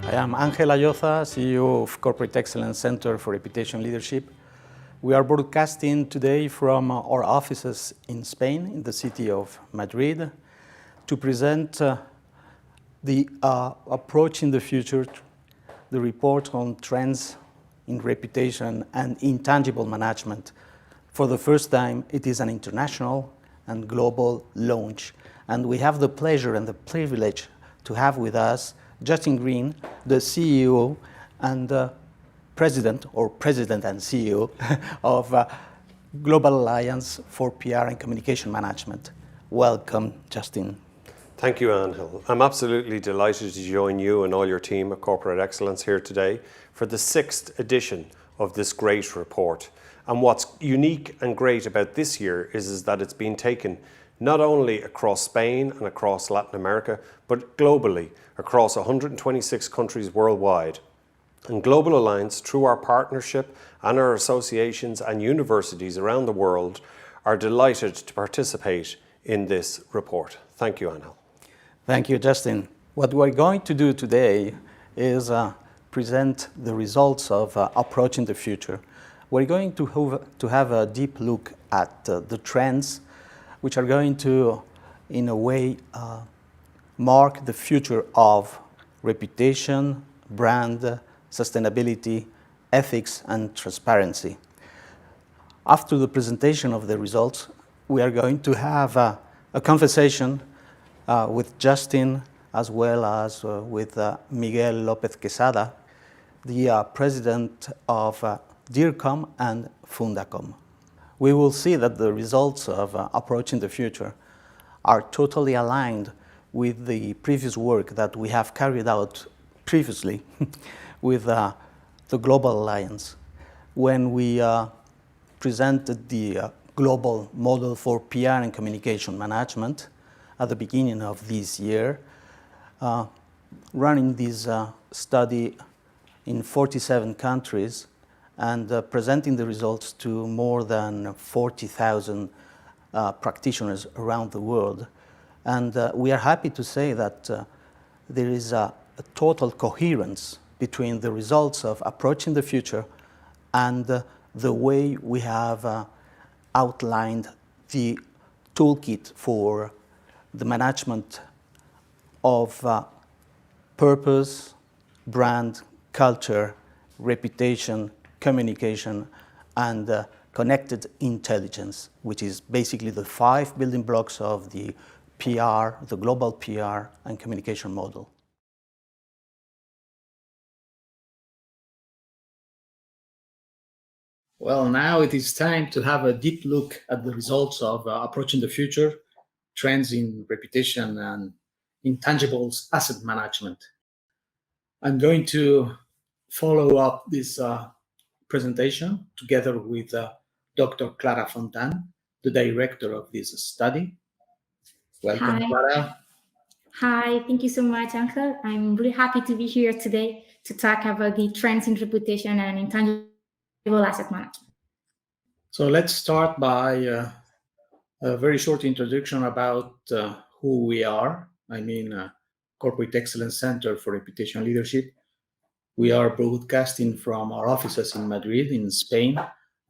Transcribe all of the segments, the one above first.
I am Ángel Ayoza, CEO of Corporate Excellence Center for Reputation Leadership. We are broadcasting today from our offices in Spain, in the city of Madrid, to present the approach in the future, the report on trends in reputation and intangible management. For the first time, it is an international and global launch. And we have the pleasure and the privilege to have with us Justin Green, the CEO and President and CEO of Global Alliance for PR and Communication Management. Welcome, Justin. Thank you, Angel. I'm absolutely delighted to join you and all your team at Corporate Excellence here today for the 6th edition of this great report. And what's unique and great about this year is that it's been taken not only across Spain and across Latin America, but globally across 126 countries worldwide. And Global Alliance, through our partnership and our associations and universities around the world, are delighted to participate in this report. Thank you, Angel. Thank you, Justin. What we're going to do today is present the results of Approaching the Future. We're going to have a deep look at the trends which are going to, in a way, mark the future of reputation, brand, sustainability, ethics, and transparency. After the presentation of the results, we are going to have a conversation with Justin as well as with Miguel López Quesada, the president of DIRCOM and Fundacom. We will see that the results of Approaching the Future are totally aligned with the previous work that we have carried out previously with the Global Alliance when we presented the global model for PR and communication management at the beginning of this year, running this study in 47 countries and presenting the results to more than 40,000 practitioners around the world. And we are happy to say that there is a total coherence between the results of Approaching the Future and the way we have outlined the toolkit for the management of purpose, brand, culture, reputation, communication, and connected intelligence, which is basically the 5 building blocks of the PR, the global PR and communication model. Well, now it is time to have a deep look at the results of Approaching the Future, trends in reputation and intangibles asset management. I'm going to follow up this presentation together with Dr. Clara Fontan, the director of this study. Welcome, Hi. Clara. Hi, thank you so much, Angel. I'm really happy to be here today to talk about the trends in reputation and intangible asset management. So let's start by a very short introduction about who we are. Corporate Excellence Center for Reputation Leadership. We are broadcasting from our offices in Madrid, in Spain,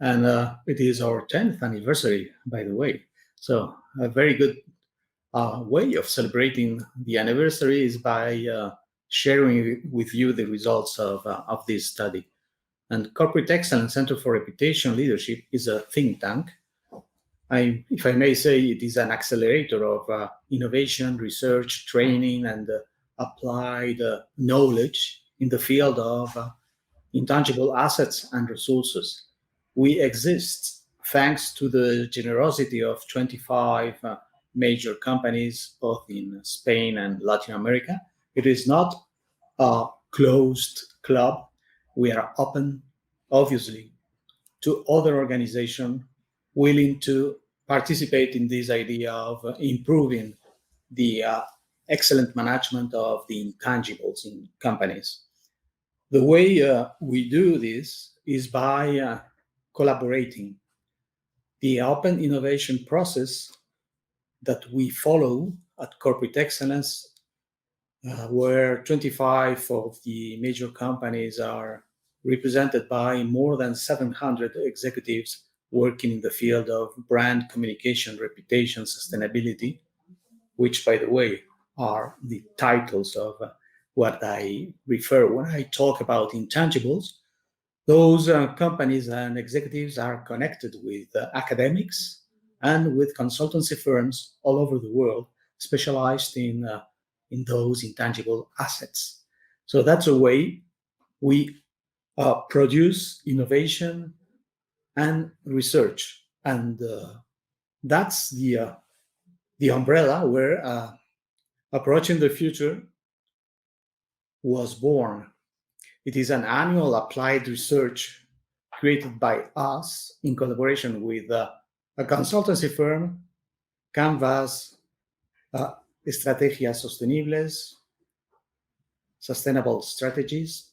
and it is our 10th anniversary, by the way. So a very good way of celebrating the anniversary is by sharing with you the results of this study. And Corporate Excellence Center for Reputation Leadership is a think tank. If I may say, it is an accelerator of innovation, research, training, and applied knowledge in the field of intangible assets and resources. We exist thanks to the generosity of 25 major companies, both in Spain and Latin America. It is not a closed club. We are open, obviously, to other organizations willing to participate in this idea of improving the excellent management of the intangibles in companies. The way we do this is by collaborating. The open innovation process that we follow at Corporate Excellence where 25 of the major companies are represented by more than 700 executives working in the field of brand communication, reputation, sustainability, which, by the way, are the titles of what I refer when I talk about intangibles. Those companies and executives are connected with academics and with consultancy firms all over the world, specialized in those intangible assets. So that's a way we produce innovation and research, and that's the umbrella where Approaching the Future was born. It is an annual applied research created by us in collaboration with a consultancy firm, Canvas Estrategias Sostenibles, Sustainable Strategies.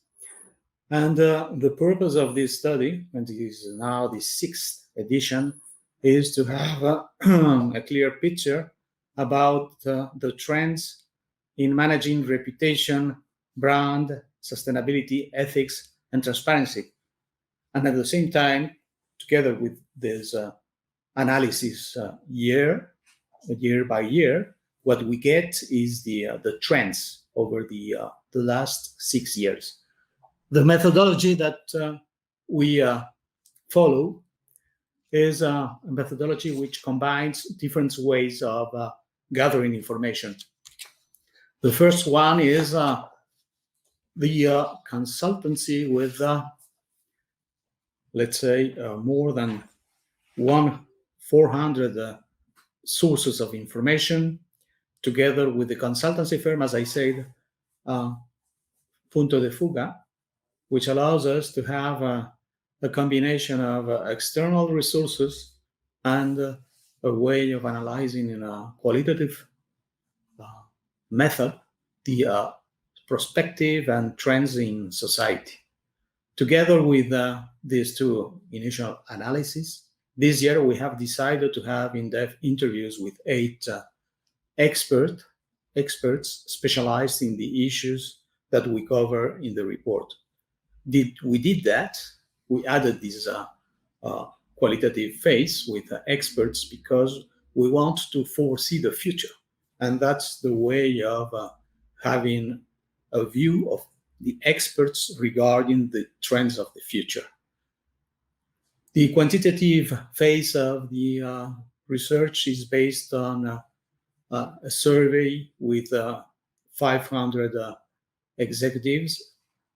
And the purpose of this study, and it is now the 6th edition, is to have a clear picture about the trends in managing reputation, brand, sustainability, ethics, and transparency. And at the same time, together with this analysis year by year, what we get is the trends over the last 6 years. The methodology that we follow is a methodology which combines different ways of gathering information. The first one is the consultancy with, let's say, more than 400 sources of information, together with the consultancy firm, as I said, Punto de Fuga, which allows us to have a combination of external resources and a way of analyzing in a qualitative method the perspective and trends in society. Together with these two initial analyses, this year we have decided to have in-depth interviews with 8 experts specialized in the issues that we cover in the report. We did that. We added this qualitative phase with experts because we want to foresee the future. And that's the way of having a view of the experts regarding the trends of the future. The quantitative phase of the research is based on a survey with 500 executives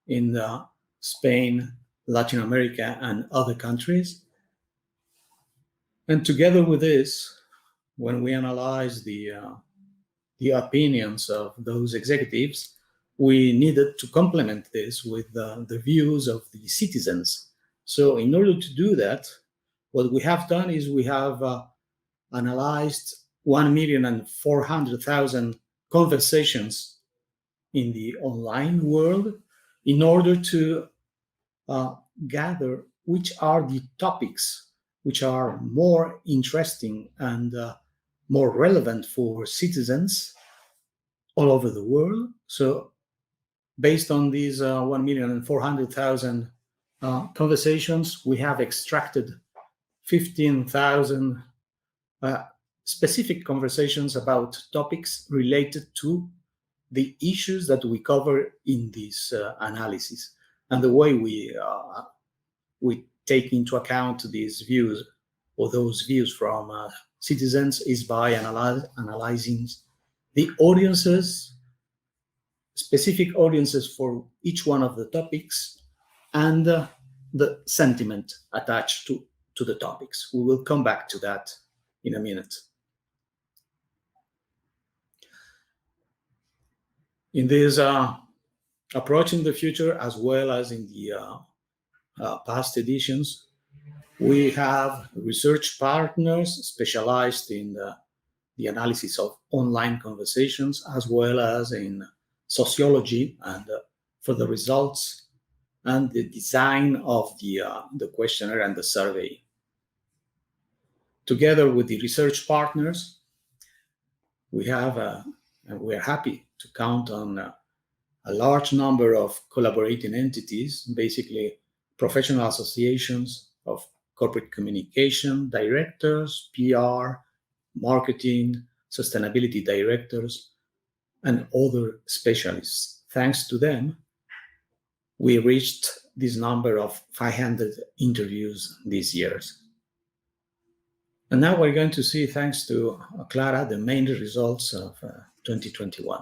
in Spain, Latin America, and other countries. And together with this, when we analyze the opinions of those executives, we needed to complement this with the views of the citizens. So in order to do that, what we have done is we have analyzed 1,400,000 conversations in the online world in order to gather which are the topics which are more interesting and more relevant for citizens all over the world. So based on these 1,400,000 conversations, we have extracted 15,000 specific conversations about topics related to the issues that we cover in this analysis. And the way we take into account these views or those views from citizens is by analyzing the audiences, specific audiences for each one of the topics, and the sentiment attached to the topics. We will come back to that in a minute. In this Approaching the Future, as well as in the past editions, we have research partners specialized in the analysis of online conversations, as well as in sociology and for the results and the design of the questionnaire and the survey. Together with the research partners, we have and we are happy to count on a large number of collaborating entities, basically professional associations of corporate communication directors, PR, marketing, sustainability directors, and other specialists. Thanks to them, we reached this number of 500 interviews this year. And now we're going to see, thanks to Clara, the main results of 2021.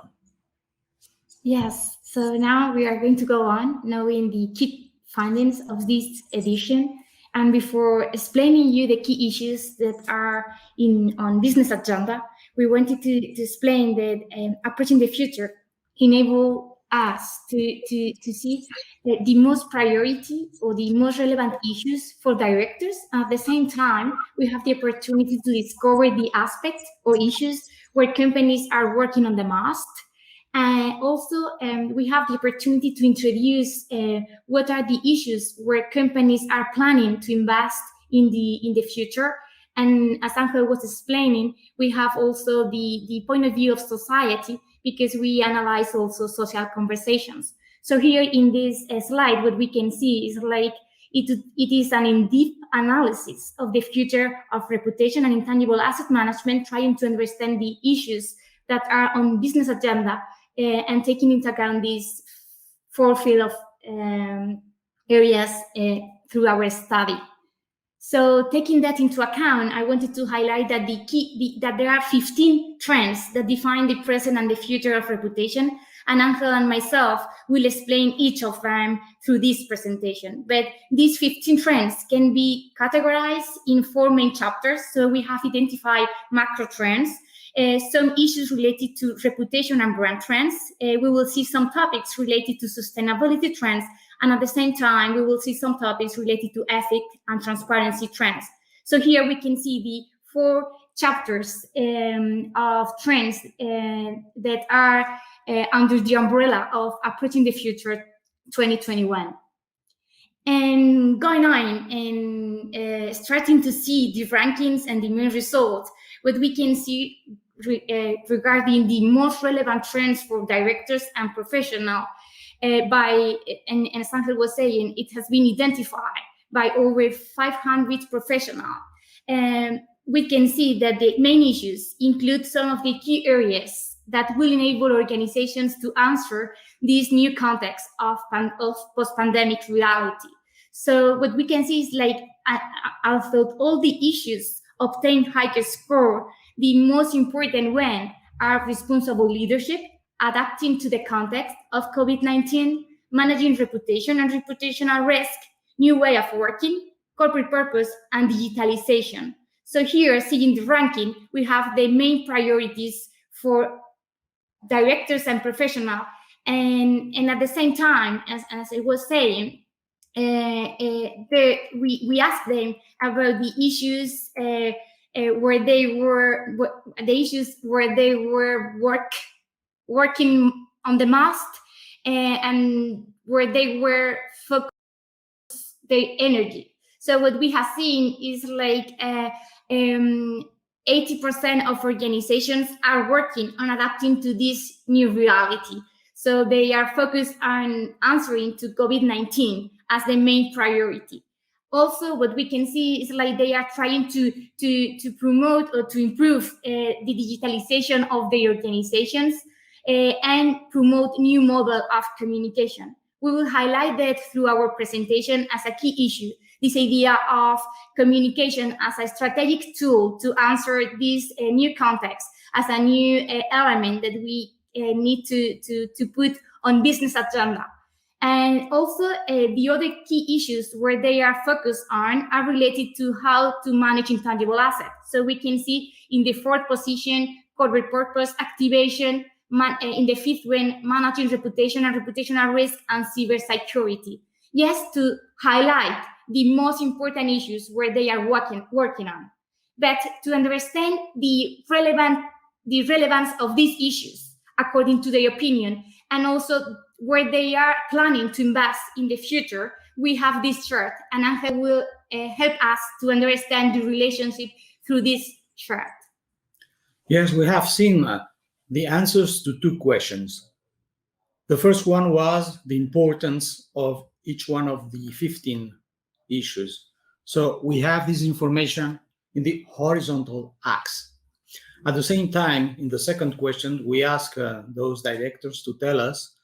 Yes, so now we are going to go on knowing the key findings of this edition. And before explaining you the key issues that are on business agenda, we wanted to explain that approaching the future enable us to see the most priority or the most relevant issues for directors. At the same time, we have the opportunity to discover the aspects or issues where companies are working on the most. Also, we have the opportunity to introduce what are the issues where companies are planning to invest in the future. And as Angel was explaining, we have also the point of view of society, because we analyze also social conversations. So here in this slide, what we can see is like it is an in-depth analysis of the future of reputation and intangible asset management, trying to understand the issues that are on business agenda and taking into account these four field of areas through our study. So taking that into account, I wanted to highlight that that there are 15 trends that define the present and the future of reputation. And Angel and myself will explain each of them through this presentation. But these 15 trends can be categorized in 4 main chapters. So we have identified macro trends, some issues related to reputation and brand trends. We will see some topics related to sustainability trends. And at the same time, we will see some topics related to ethics and transparency trends. So here we can see the 4 chapters of trends that are under the umbrella of Approaching the Future 2021. And going on and starting to see the rankings and the main results, what we can see regarding the most relevant trends for directors and professionals, and as Angel was saying, it has been identified by over 500 professionals. We can see that the main issues include some of the key areas that will enable organizations to answer this new context of post-pandemic reality. So what we can see is like, although all the issues obtain higher score, the most important one are responsible leadership, adapting to the context of COVID-19, managing reputation and reputational risk, new way of working, corporate purpose, and digitalization. So here, seeing the ranking, we have the main priorities for directors and professionals. And at the same time, as I was saying, we asked them about the issues where they were working on the most and where they were focused their energy. So what we have seen is like 80% of organizations are working on adapting to this new reality. So they are focused on answering to COVID-19 as the main priority. Also, what we can see is like they are trying to promote or to improve the digitalization of their organizations and promote new model of communication. We will highlight that through our presentation as a key issue, this idea of communication as a strategic tool to answer this new context, as a new element that we need to put on business agenda. And also the other key issues where they are focused on are related to how to manage intangible assets. So we can see in the 4th position, corporate purpose, activation, in the 5th one, managing reputation and reputational risk and cybersecurity. Yes, to highlight the most important issues where they are working on. But to understand the relevance of these issues according to their opinion, and also where they are planning to invest in the future, we have this chart, and Angel will help us to understand the relationship through this chart. Yes, we have seen the answers to 2 questions. The first one was the importance of each one of the 15 issues. So we have this information in the horizontal axis. At the same time, in the second question, we ask those directors to tell us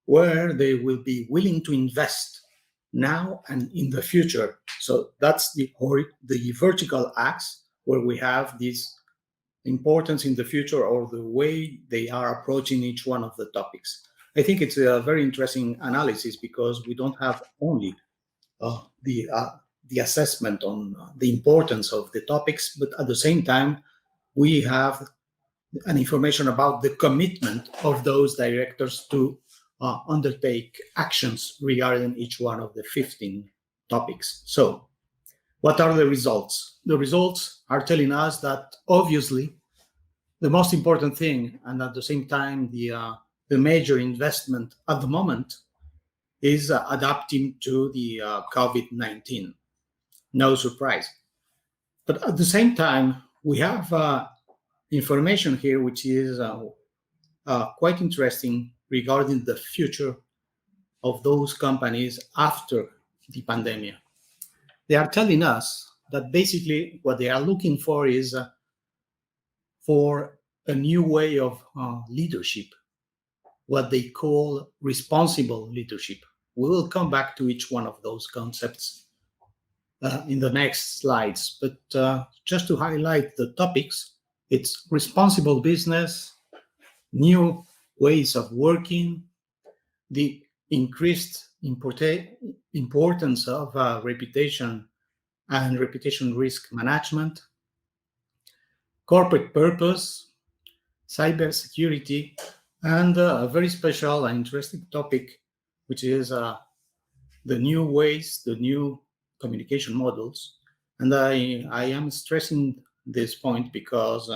where they will be willing to invest now and in the future. So that's the vertical axis where we have this importance in the future or the way they are approaching each one of the topics. I think it's a very interesting analysis because we don't have only the assessment on the importance of the topics, but at the same time, we have an information about the commitment of those directors to undertake actions regarding each one of the 15 topics. So what are the results? The results are telling us that obviously the most important thing, and at the same time the major investment at the moment, is adapting to the COVID-19. No surprise. But at the same time, we have information here which is quite interesting regarding the future of those companies after the pandemic. They are telling us that basically what they are looking for is for a new way of leadership, what they call responsible leadership. We will come back to each one of those concepts in the next slides, but just to highlight the topics, it's responsible business, new ways of working, the increased importance of reputation and reputation risk management, corporate purpose, cybersecurity, and a very special and interesting topic, which is the new ways, the new communication models. And I am stressing this point because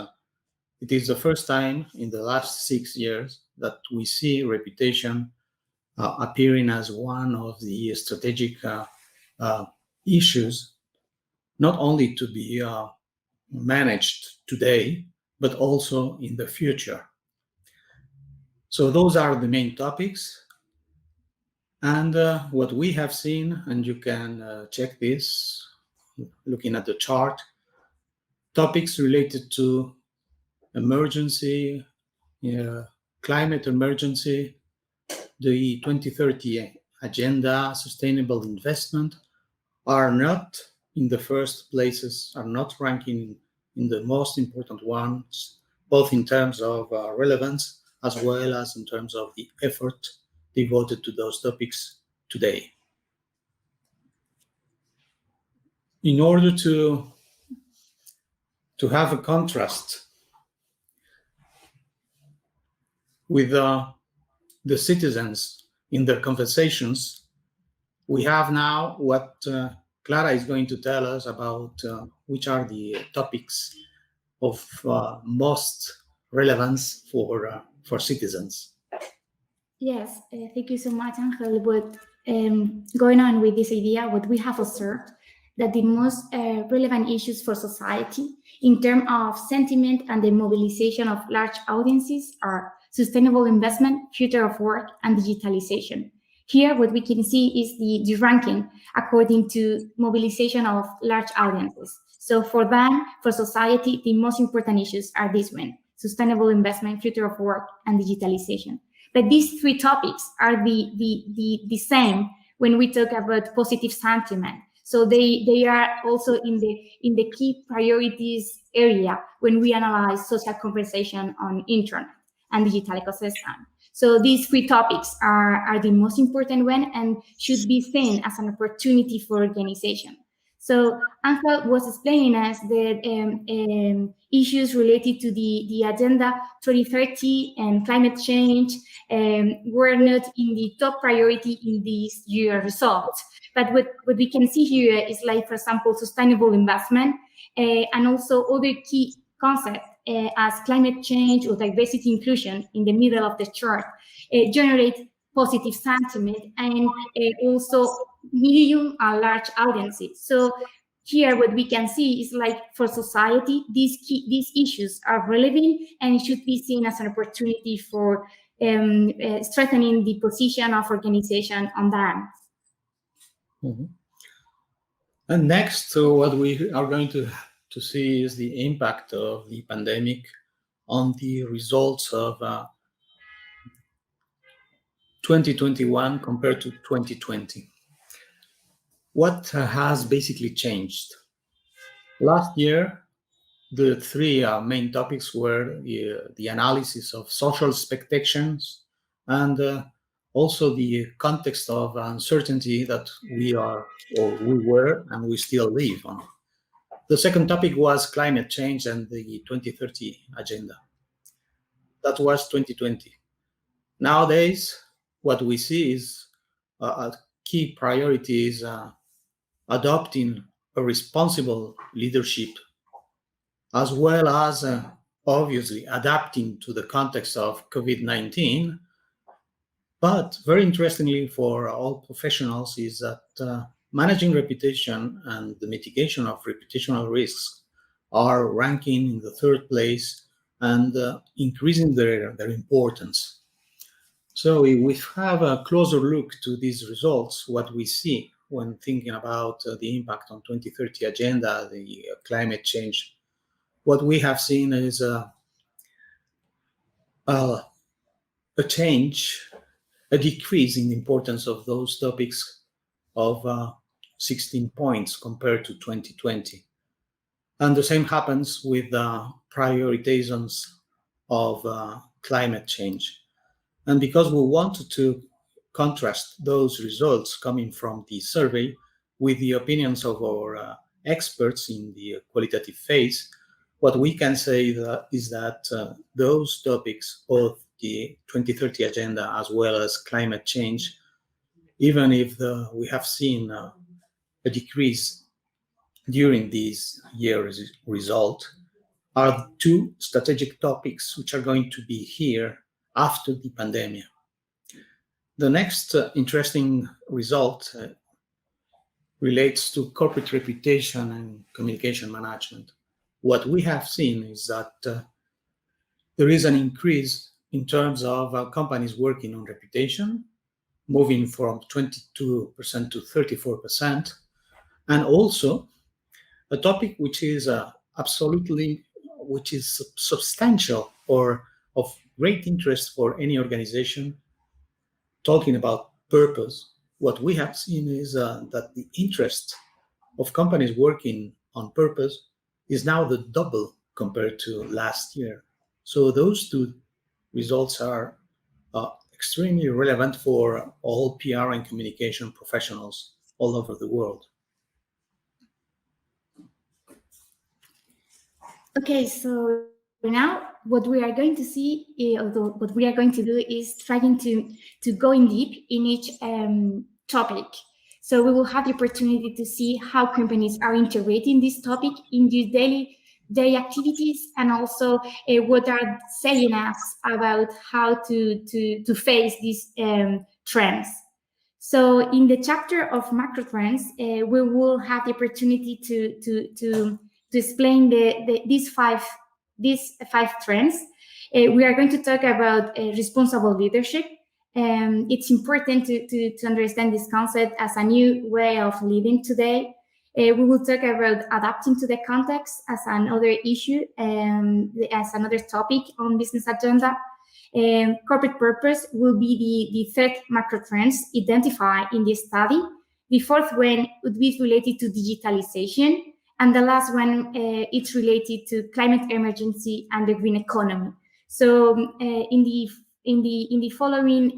it is the first time in the last 6 years that we see reputation appearing as one of the strategic issues, not only to be managed today, but also in the future. So those are the main topics. And what we have seen, and you can check this looking at the chart, topics related to emergency, climate emergency, the 2030 agenda, sustainable investment, are not in the first places, are not ranking in the most important ones, both in terms of relevance as well as in terms of the effort devoted to those topics today. In order to have a contrast with the citizens in their conversations, we have now what Clara is going to tell us about which are the topics of most relevance for citizens. Yes, thank you so much, Angel. But going on with this idea, what we have observed that the most relevant issues for society in terms of sentiment and the mobilization of large audiences are sustainable investment, future of work, and digitalization. Here, what we can see is the ranking according to mobilization of large audiences. So for them, for society, the most important issues are this one: sustainable investment, future of work, and digitalization. But these three topics are the same when we talk about positive sentiment. So they are also in the key priorities area when we analyze social conversation on internet and digital ecosystem. So these three topics are the most important one and should be seen as an opportunity for organization. So Angel was explaining us that issues related to the Agenda 2030 and climate change were not in the top priority in these year results. But what we can see here is, like, for example, sustainable investment and also other key concepts as climate change or diversity inclusion in the middle of the chart generate positive sentiment and also medium and large audiences. So here what we can see is, like, for society, these issues are relevant and should be seen as an opportunity for strengthening the position of organization on them. Mm-hmm. And next, what we are going to see is the impact of the pandemic on the results of 2021 compared to 2020. What has basically changed? Last year, the three main topics were the analysis of social expectations and also the context of uncertainty that we were and we still live on. The second topic was climate change and the 2030 agenda. That was 2020. Nowadays, what we see is a key priority is adopting a responsible leadership, as well as obviously adapting to the context of COVID-19. But very interestingly for all professionals is that managing reputation and the mitigation of reputational risks are ranking in the third place and increasing their importance. So if we have a closer look to these results, what we see when thinking about the impact on 2030 agenda, the climate change, what we have seen is a change, a decrease in the importance of those topics of 16 points compared to 2020. And the same happens with prioritizations of climate change. And because we wanted to contrast those results coming from the survey with the opinions of our experts in the qualitative phase, what we can say is that those topics, both the 2030 agenda as well as climate change, even if we have seen a decrease during this year's result, are two strategic topics which are going to be here after the pandemic. The next interesting result relates to corporate reputation and communication management. What we have seen is that there is an increase in terms of companies working on reputation, moving from 22% to 34%, and also a topic which is substantial or of great interest for any organization, talking about purpose. What we have seen is that the interest of companies working on purpose is now the double compared to last year. So those two results are extremely relevant for all PR and communication professionals all over the world. Okay, so now what we are going to see, what we are going to do is trying to go in deep in each topic. So we will have the opportunity to see how companies are integrating this topic in their daily activities, and also what are saying us about how to face these trends. So in the chapter of Macrotrends, we will have the opportunity to explain these five trends. We are going to talk about responsible leadership. It's important to understand this concept as a new way of living today. We will talk about adapting to the context as another issue, as another topic on business agenda. Corporate purpose will be the third macro trends identified in the study. The fourth one would be related to digitalization. And the last one, it's related to climate emergency and the green economy. So in the following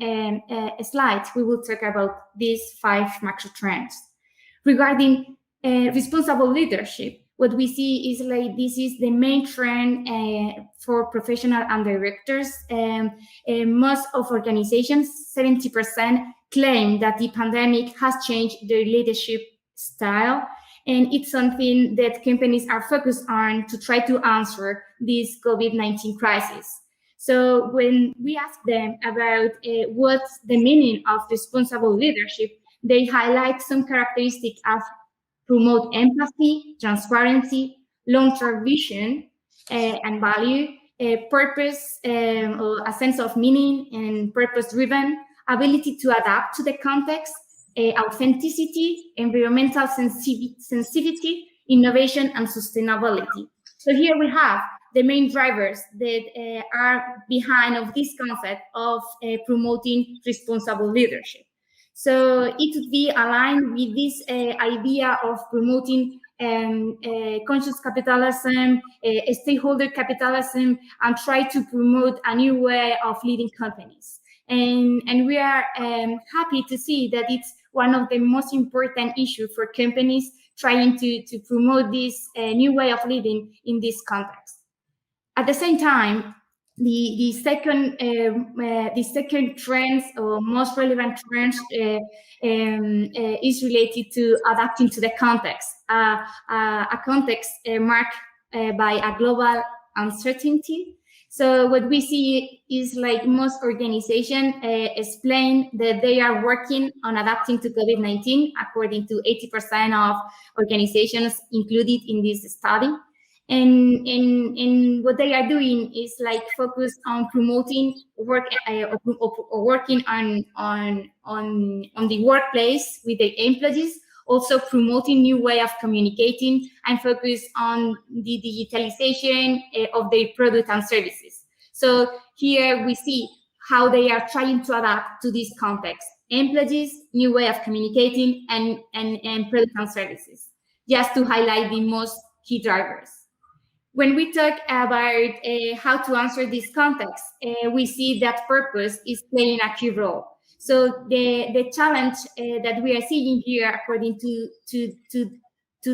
slides, we will talk about these five macro trends. Regarding responsible leadership, what we see is like this is the main trend for professional and directors. Most of organizations, 70%, claim that the pandemic has changed their leadership style. And it's something that companies are focused on to try to answer this COVID-19 crisis. So when we ask them about what's the meaning of responsible leadership, they highlight some characteristics as promote empathy, transparency, long-term vision and value, purpose, or a sense of meaning and purpose-driven, ability to adapt to the context, authenticity, environmental sensitivity, innovation, and sustainability. So here we have the main drivers that are behind of this concept of promoting responsible leadership. So it would be aligned with this idea of promoting conscious capitalism, stakeholder capitalism, and try to promote a new way of leading companies. And we are happy to see that it's one of the most important issues for companies trying to promote this new way of living in this context. At the same time, the second trend or most relevant trend is related to adapting to the context, a context marked by a global uncertainty. So what we see is like most organizations explain that they are working on adapting to COVID-19, according to 80% of organizations included in this study. And what they are doing is like focus on promoting work or working on the workplace with their employees, also promoting new way of communicating and focus on the digitalization of their product and services. So here we see how they are trying to adapt to this context: employees, new way of communicating, and product and services, just to highlight the most key drivers. When we talk about how to answer this context, we see that purpose is playing a key role. So the challenge that we are seeing here, according to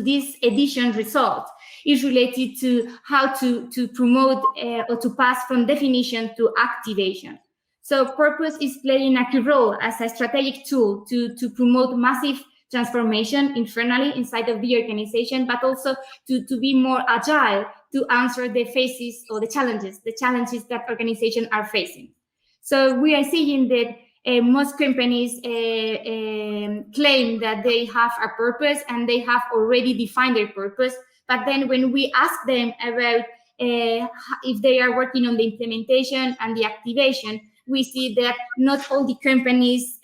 this edition result, is related to how to promote or to pass from definition to activation. So purpose is playing a key role as a strategic tool to promote massive transformation internally inside of the organization, but also to be more agile to answer the phases or the challenges that organizations are facing. So we are seeing that most companies claim that they have a purpose and they have already defined their purpose. But then when we ask them about if they are working on the implementation and the activation, we see that not all the companies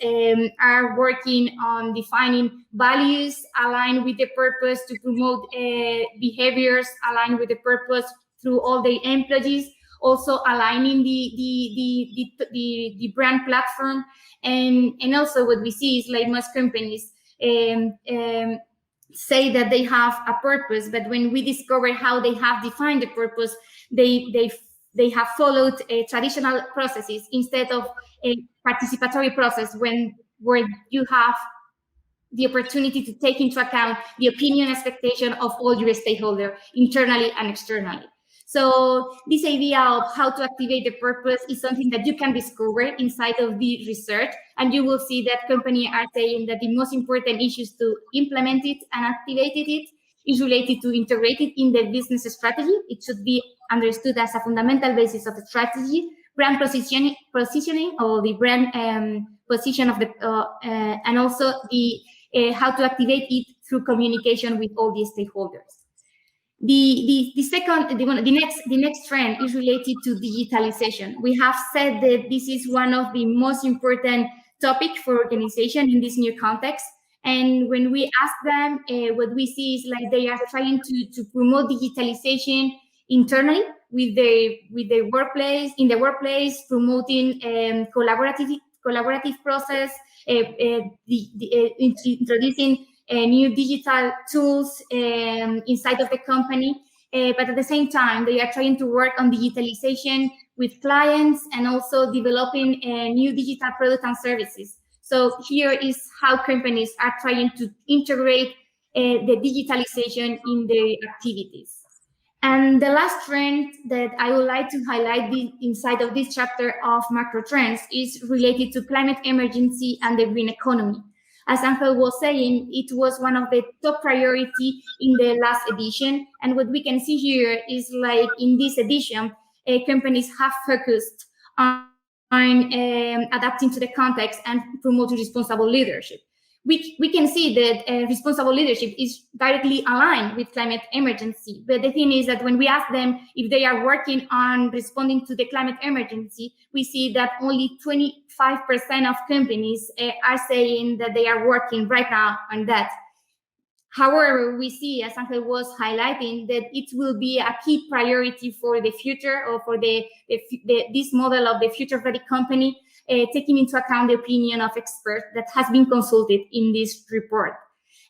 are working on defining values aligned with the purpose to promote behaviors aligned with the purpose through all the employees, also aligning the brand platform. And also what we see is like most companies say that they have a purpose, but when we discover how they have defined the purpose, they have followed traditional processes instead of a participatory process where you have the opportunity to take into account the opinion and expectation of all your stakeholders, internally and externally. So this idea of how to activate the purpose is something that you can discover inside of the research, and you will see that companies are saying that the most important issues to implement it and activate it is related to integrate it in the business strategy. It should be understood as a fundamental basis of the strategy, brand positioning or the brand position of the, and also the how to activate it through communication with all the stakeholders. The next trend is related to digitalization. We have said that this is one of the most important topics for organization in this new context. And when we ask them, what we see is like they are trying to promote digitalization internally with their workplace, in the workplace, promoting collaborative process, introducing new digital tools inside of the company. But at the same time, they are trying to work on digitalization with clients and also developing new digital products and services. So here is how companies are trying to integrate the digitalization in their activities. And the last trend that I would like to highlight inside of this chapter of Macrotrends is related to climate emergency and the green economy. As Angel was saying, it was one of the top priority in the last edition. And what we can see here is like in this edition, companies have focused on adapting to the context and promoting responsible leadership. we can see that responsible leadership is directly aligned with climate emergency. But the thing is that when we ask them if they are working on responding to the climate emergency, we see that only 25% of companies are saying that they are working right now on that. However, we see, as Angel was highlighting, that it will be a key priority for the future, or for this model of the future-ready company, taking into account the opinion of experts that has been consulted in this report.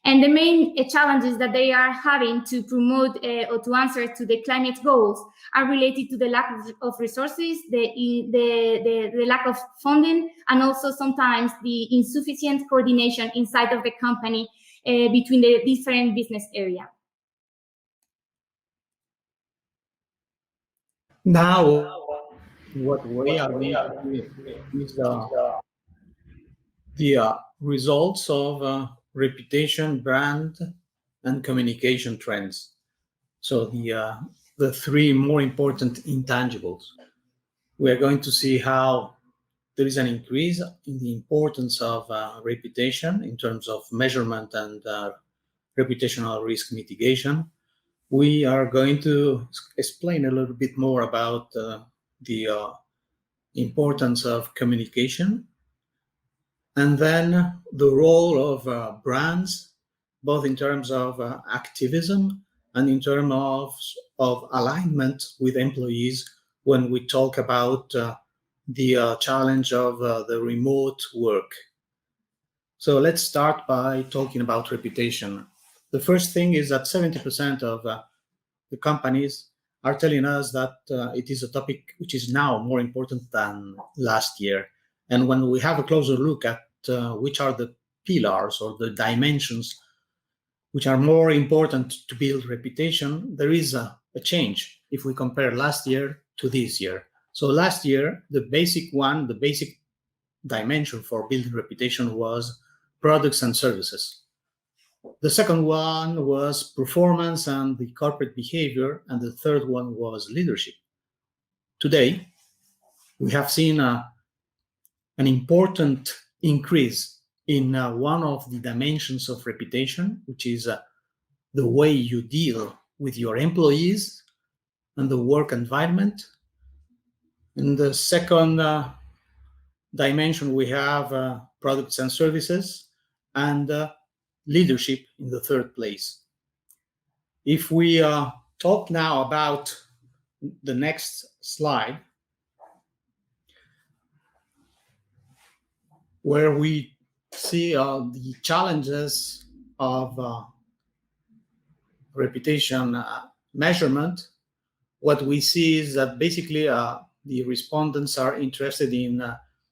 And the main challenges that they are having to promote or to answer to the climate goals are related to the lack of resources, the lack of funding, and also sometimes the insufficient coordination inside of the company between the different business areas. Now, what we are going to see is the results of reputation, brand, and communication trends. So the three more important intangibles. We are going to see how there is an increase in the importance of reputation in terms of measurement and reputational risk mitigation. We are going to explain a little bit more about the importance of communication, and then the role of brands, both in terms of activism and in terms of alignment with employees when we talk about the challenge of the remote work. So let's start by talking about reputation. The first thing is that 70% of the companies are telling us that it is a topic which is now more important than last year. And when we have a closer look at which are the pillars or the dimensions which are more important to build reputation, there is a change if we compare last year to this year. So last year, the basic dimension for building reputation was products and services. The second one was performance and the corporate behavior, and the third one was leadership. Today, we have seen an important increase in one of the dimensions of reputation, which is the way you deal with your employees and the work environment. In the second dimension, we have products and services, and leadership in the third place. If we talk now about the next slide, where we see the challenges of reputation measurement, what we see is that basically the respondents are interested in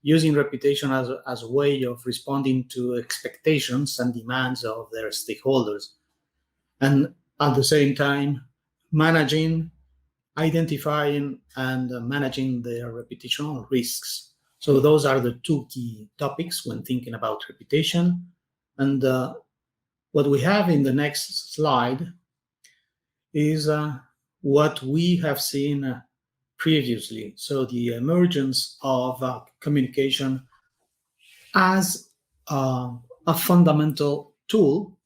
using reputation as a way of responding to expectations and demands of their stakeholders, and at the same time managing, identifying, and managing their reputational risks. So those are the two key topics when thinking about reputation. And what we have in the next slide is what we have seen previously. So the emergence of communication as a fundamental tool.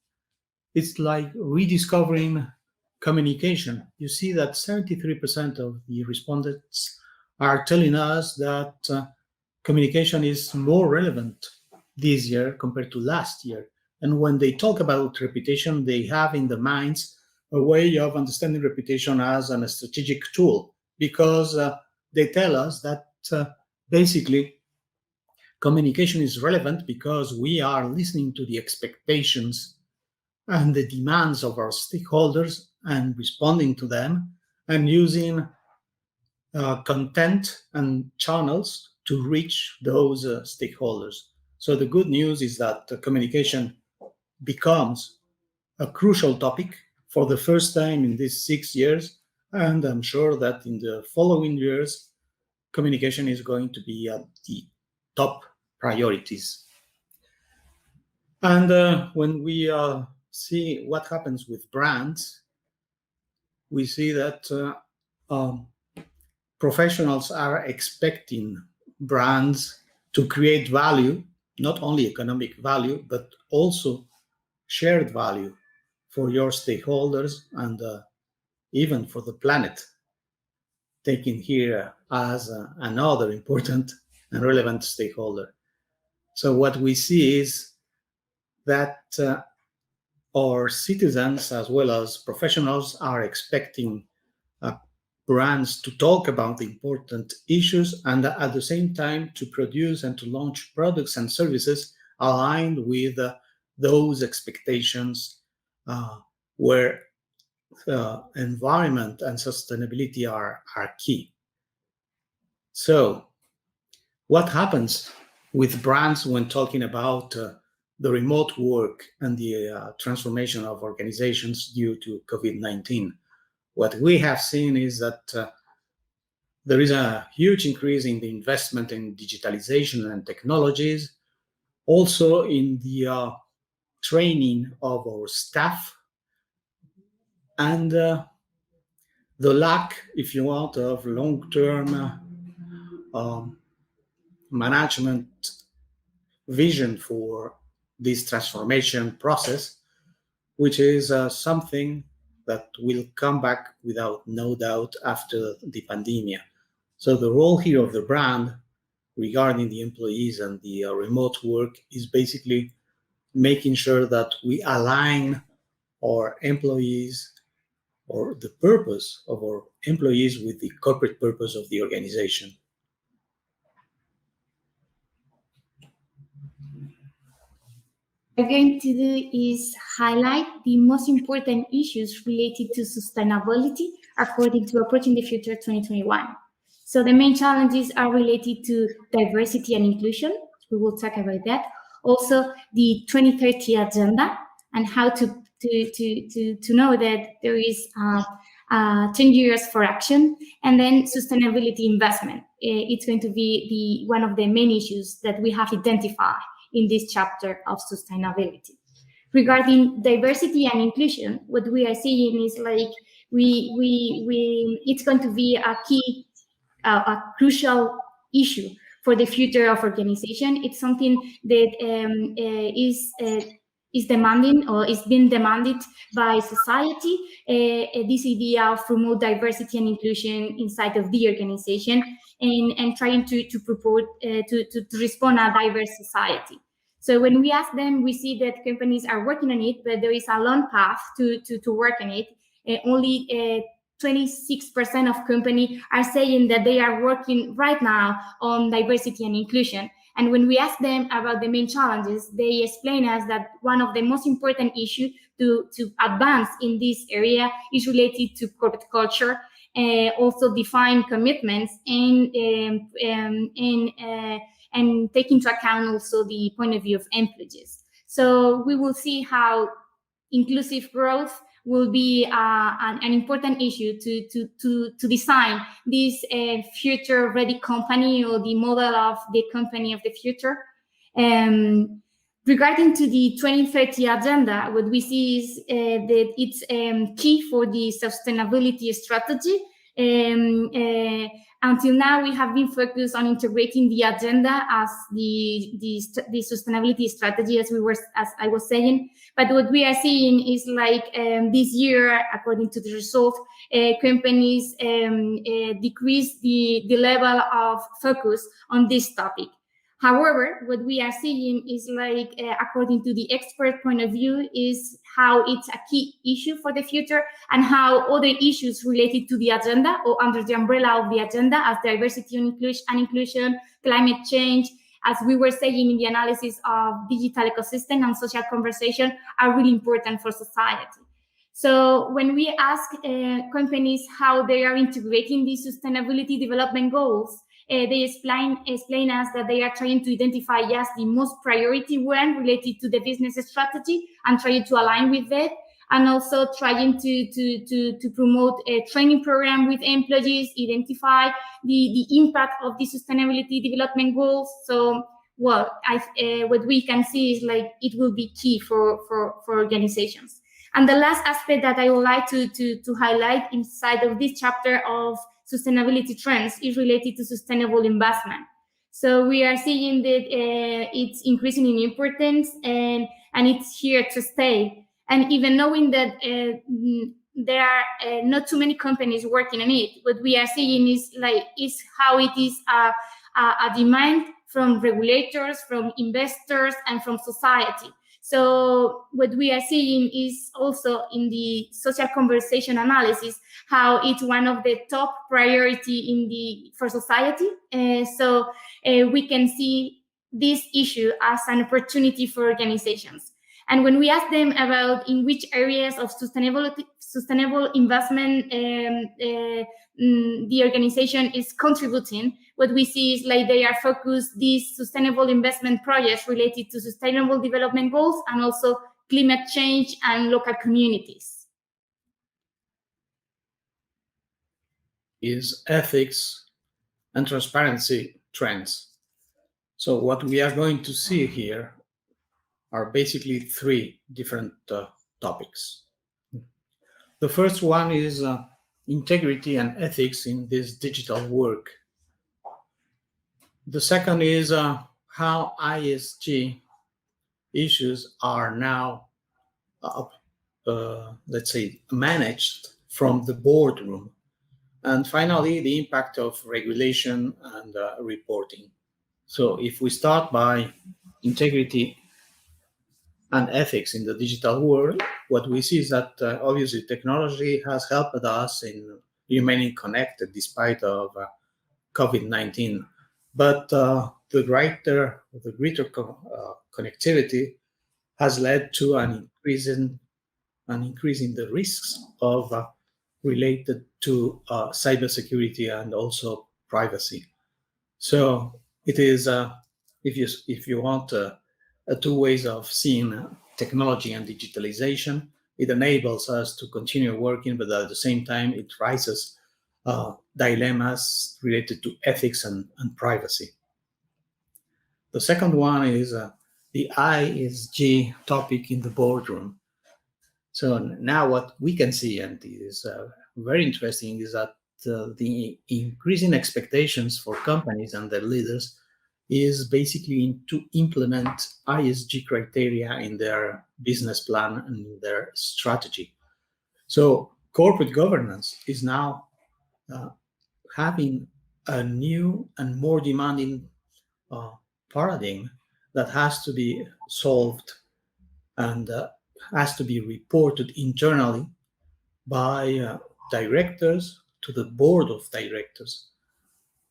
It's like rediscovering communication. You see that 73% of the respondents are telling us that communication is more relevant this year compared to last year. And when they talk about reputation, they have in their minds a way of understanding reputation as a strategic tool, because they tell us that basically communication is relevant because we are listening to the expectations and the demands of our stakeholders and responding to them, and using content and channels to reach those stakeholders. So the good news is that communication becomes a crucial topic for the first time in these 6 years, and I'm sure that in the following years, communication is going to be at the top priorities. And when we see what happens with brands, we see that professionals are expecting brands to create value, not only economic value, but also shared value for your stakeholders and even for the planet, taken here as another important and relevant stakeholder. So what we see is that our citizens as well as professionals are expecting brands to talk about the important issues and at the same time to produce and to launch products and services aligned with those expectations, where environment and sustainability are key. So what happens with brands when talking about the remote work and the transformation of organizations due to COVID-19? What we have seen is that there is a huge increase in the investment in digitalization and technologies, also in the training of our staff, and the lack, if you want, of long-term management vision for this transformation process, which is something that will come back without no doubt after the pandemic. So the role here of the brand regarding the employees and the remote work is basically making sure that we align our employees or the purpose of our employees with the corporate purpose of the organization. What we're going to do is highlight the most important issues related to sustainability according to Approaching the Future 2021. So the main challenges are related to diversity and inclusion. We will talk about that. Also, the 2030 agenda and how to know that there is 10 years for action, and then sustainability investment. It's going to be one of the main issues that we have identified in this chapter of sustainability. Regarding diversity and inclusion, what we are seeing is like it's going to be a key, a crucial issue for the future of organization. It's something that is demanding or is being demanded by society. This idea of promote diversity and inclusion inside of the organization and trying to propose to respond to a diverse society. So when we ask them, we see that companies are working on it, but there is a long path to work on it. Only 26% of companies are saying that they are working right now on diversity and inclusion. And when we ask them about the main challenges, they explain us that one of the most important issues to advance in this area is related to corporate culture, also define commitments and take into account also the point of view of employees. So we will see how inclusive growth will be an important issue to design this future-ready company or the model of the company of the future. Regarding to the 2030 agenda, what we see is that it's key for the sustainability strategy. Until now, we have been focused on integrating the agenda as the sustainability strategy, as I was saying. But what we are seeing is like this year, according to the result, companies decrease the level of focus on this topic. However, what we are seeing is like, according to the expert point of view, is how it's a key issue for the future and how other issues related to the agenda or under the umbrella of the agenda as diversity and inclusion, climate change, as we were saying in the analysis of digital ecosystem and social conversation, are really important for society. So when we ask companies how they are integrating these sustainability development goals, they explain us that they are trying to identify just the most priority one related to the business strategy and trying to align with that, and also trying to promote a training program with employees, identify the impact of the sustainability development goals. So, what we can see is like it will be key for organizations. And the last aspect that I would like to highlight inside of this chapter of sustainability trends is related to sustainable investment. So we are seeing that it's increasing in importance, and it's here to stay. And even knowing that there are not too many companies working on it, what we are seeing is how it is a demand from regulators, from investors, and from society. So what we are seeing is also in the social conversation analysis, how it's one of the top priority for society. So we can see this issue as an opportunity for organizations. And when we ask them about in which areas of sustainable investment the organization is contributing, what we see is they are focused these sustainable investment projects related to sustainable development goals and also climate change and local communities. Is ethics and transparency trends. So what we are going to see here are basically three different topics. The first one is integrity and ethics in this digital work. The second is how ESG issues are now, let's say, managed from the boardroom. And finally, the impact of regulation and reporting. So if we start by integrity and ethics in the digital world, what we see is that obviously technology has helped us in remaining connected despite of COVID-19. But the greater connectivity has led to an increase in the risks of related to cybersecurity and also privacy. So it is, if you want, two ways of seeing technology and digitalization. It enables us to continue working, but at the same time, it raises dilemmas related to ethics and privacy. The second one is the ESG topic in the boardroom. So now what we can see, and it is very interesting, is that the increasing expectations for companies and their leaders is basically to implement ESG criteria in their business plan and in their strategy. So corporate governance is now having a new and more demanding paradigm that has to be solved and has to be reported internally by directors to the board of directors.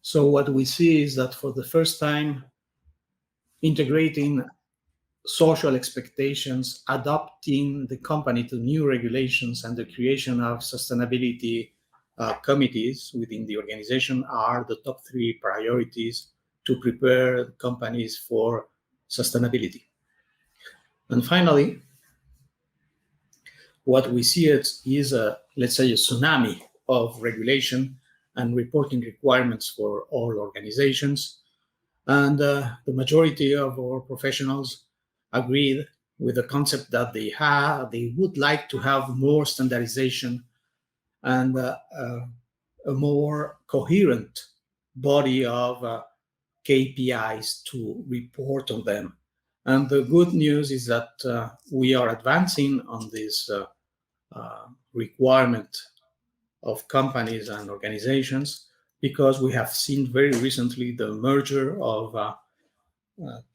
So what we see is that for the first time, integrating social expectations, adapting the company to new regulations, and the creation of sustainability committees within the organization are the top three priorities to prepare companies for sustainability. And finally, what we see is let's say, a tsunami of regulation and reporting requirements for all organizations. And the majority of our professionals agreed with the concept that they would like to have more standardization and a more coherent body of KPIs to report on them. And the good news is that we are advancing on this requirement of companies and organizations, because we have seen very recently the merger of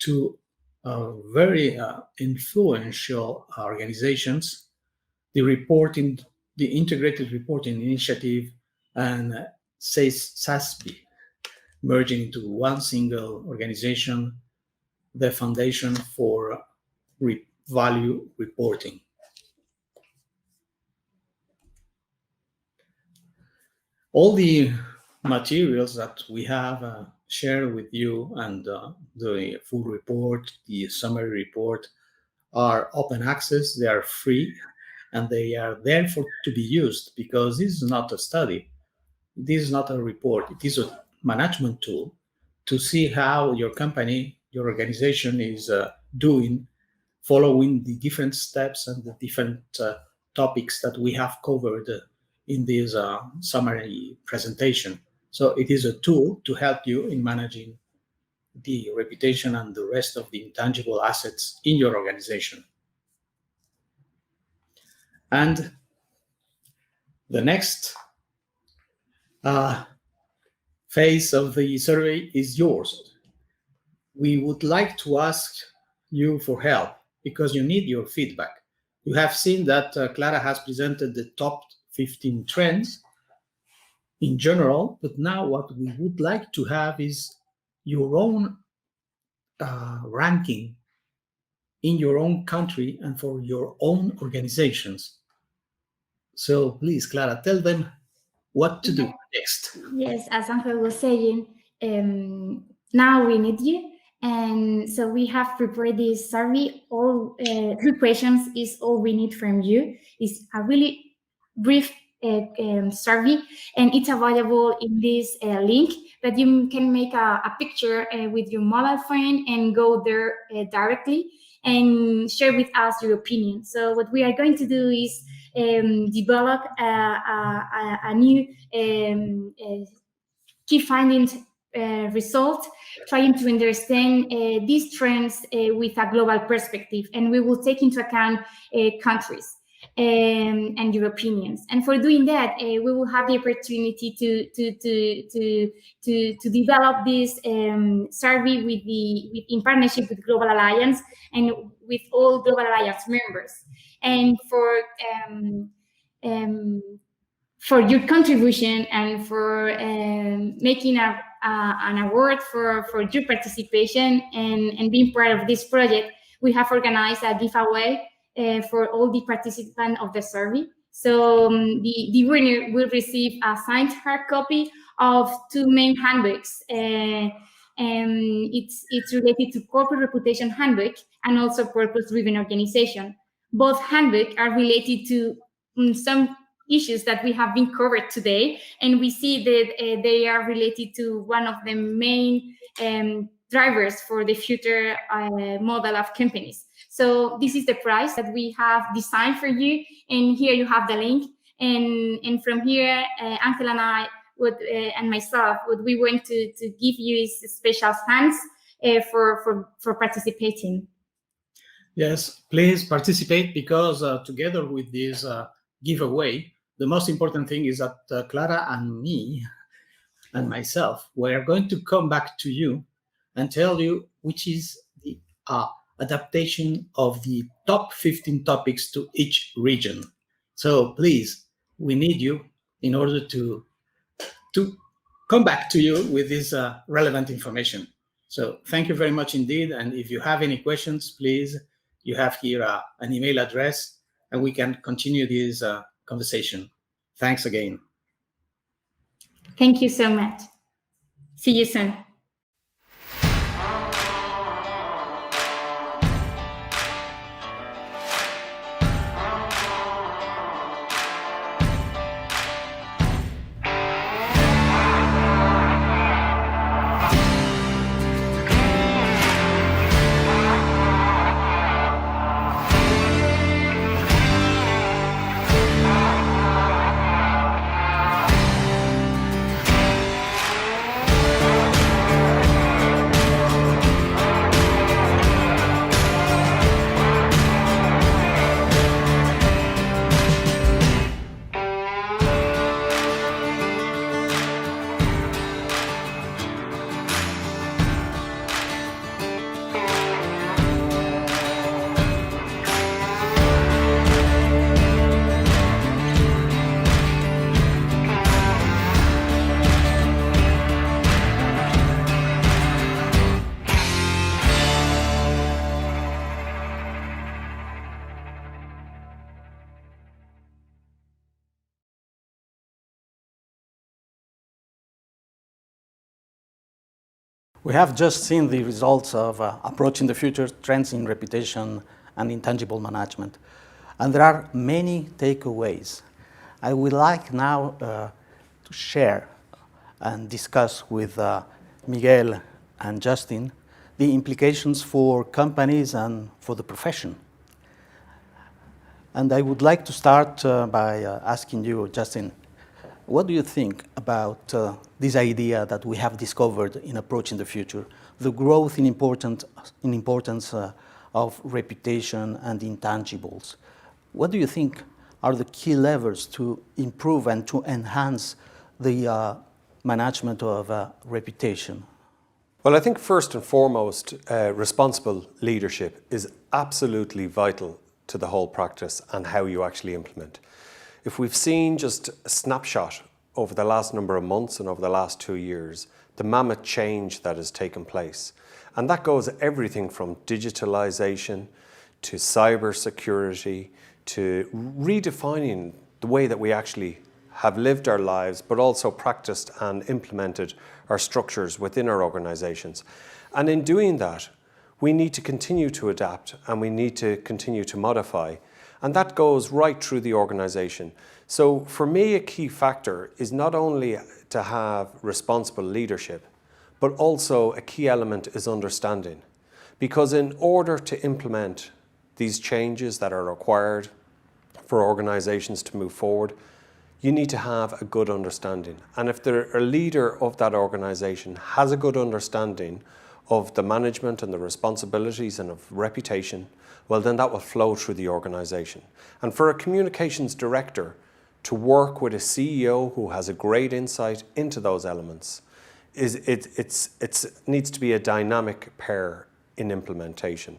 two very influential organizations, the Integrated Reporting Initiative and SASB, merging into one single organization, the Foundation for Value Reporting. All the materials that we have shared with you and the full report, the summary report, are open access. They are free, and they are there to be used, because this is not a study. This is not a report. It is a management tool to see how your company, your organization is doing, following the different steps and the different topics that we have covered in this summary presentation. So it is a tool to help you in managing the reputation and the rest of the intangible assets in your organization. And the next phase of the survey is yours. We would like to ask you for help because you need your feedback. You have seen that Clara has presented the top 15 trends in general, but now what we would like to have is your own ranking in your own country and for your own organizations. So please, Clara, tell them what to do next. Yes, as Angel was saying, now we need you. And so we have prepared this survey. All 3 questions is all we need from you. It's a really brief survey, and it's available in this link. But you can make a picture with your mobile phone and go there directly and share with us your opinion. So what we are going to do is develop a new key findings result, trying to understand these trends with a global perspective, and we will take into account countries and your opinions. And for doing that, we will have the opportunity to develop this survey in partnership with Global Alliance and with all Global Alliance members. And for your contribution and for making an award for your participation and being part of this project, we have organized a giveaway for all the participants of the survey. So the winner will receive a signed hard copy of 2 main handbooks. And it's related to corporate reputation handbook and also purpose-driven organization. Both handbooks are related to some issues that we have been covered today, and we see that they are related to one of the main drivers for the future model of companies. So this is the prize that we have designed for you, and here you have the link. And from here, Angel and I and myself, what we want to give you is special thanks for participating. Yes, please participate, because together with this giveaway, the most important thing is that Clara and me and myself, we are going to come back to you and tell you which is the adaptation of the top 15 topics to each region. So please, we need you in order to come back to you with this relevant information. So thank you very much indeed. And if you have any questions, please, you have here an email address, and we can continue this conversation. Thanks again. Thank you so much. See you soon. We have just seen the results of approaching the future trends in reputation and intangible management. And there are many takeaways. I would like now to share and discuss with Miguel and Justin the implications for companies and for the profession. And I would like to start by asking you, Justin, what do you think about this idea that we have discovered in approaching the future? the growth in importance of reputation and intangibles. What do you think are the key levers to improve and to enhance the management of reputation? Well, I think first and foremost, responsible leadership is absolutely vital to the whole practice and how you actually implement. If we've seen just a snapshot over the last number of months and over the last 2 years, the mammoth change that has taken place. And that goes everything from digitalization to cybersecurity to redefining the way that we actually have lived our lives, but also practiced and implemented our structures within our organizations. And in doing that, we need to continue to adapt and we need to continue to modify. And that goes right through the organization. So for me, a key factor is not only to have responsible leadership, but also a key element is understanding. Because in order to implement these changes that are required for organizations to move forward, you need to have a good understanding. And if the leader of that organization has a good understanding of the management and the responsibilities and of reputation, well, then that will flow through the organization. And for a communications director to work with a CEO who has a great insight into those elements, it needs to be a dynamic pair in implementation.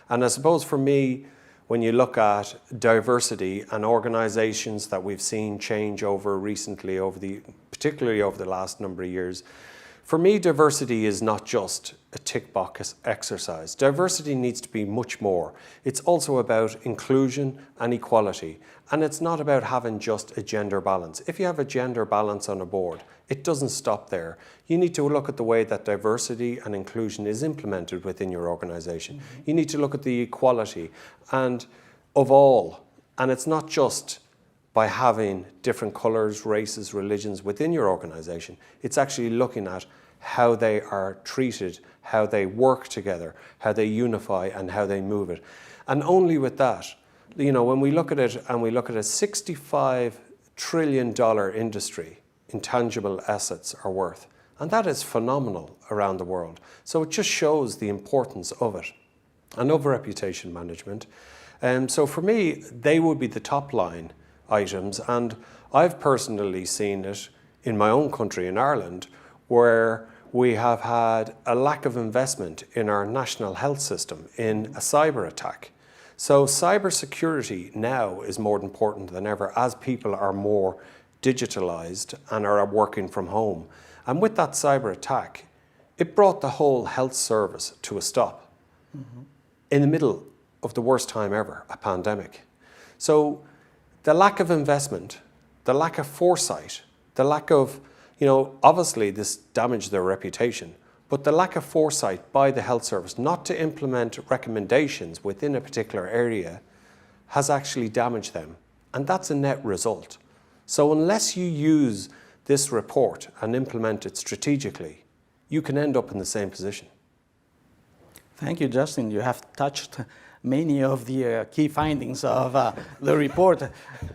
And I suppose for me, when you look at diversity and organizations that we've seen change over recently, particularly over the last number of years, for me, diversity is not just a tick box exercise. Diversity needs to be much more. It's also about inclusion and equality. And it's not about having just a gender balance. If you have a gender balance on a board, it doesn't stop there. You need to look at the way that diversity and inclusion is implemented within your organization. Mm-hmm. You need to look at the equality and of all. And it's not just by having different colors, races, religions within your organization. It's actually looking at how they are treated, how they work together, how they unify and how they move it. And only with that, when we look at it and we look at a $65 trillion industry, intangible assets are worth. And that is phenomenal around the world. So it just shows the importance of it and of reputation management. So for me, they would be the top line items. And I've personally seen it in my own country, in Ireland, where we have had a lack of investment in our national health system in a cyber attack. So cybersecurity now is more important than ever as people are more digitalized and are working from home. And with that cyber attack, it brought the whole health service to a stop in the middle of the worst time ever, a pandemic. So the lack of investment, the lack of foresight, the lack of, obviously this damaged their reputation, but the lack of foresight by the health service not to implement recommendations within a particular area has actually damaged them. And that's a net result. So unless you use this report and implement it strategically, you can end up in the same position. Thank you, Justin. You have touched many of the key findings of the report.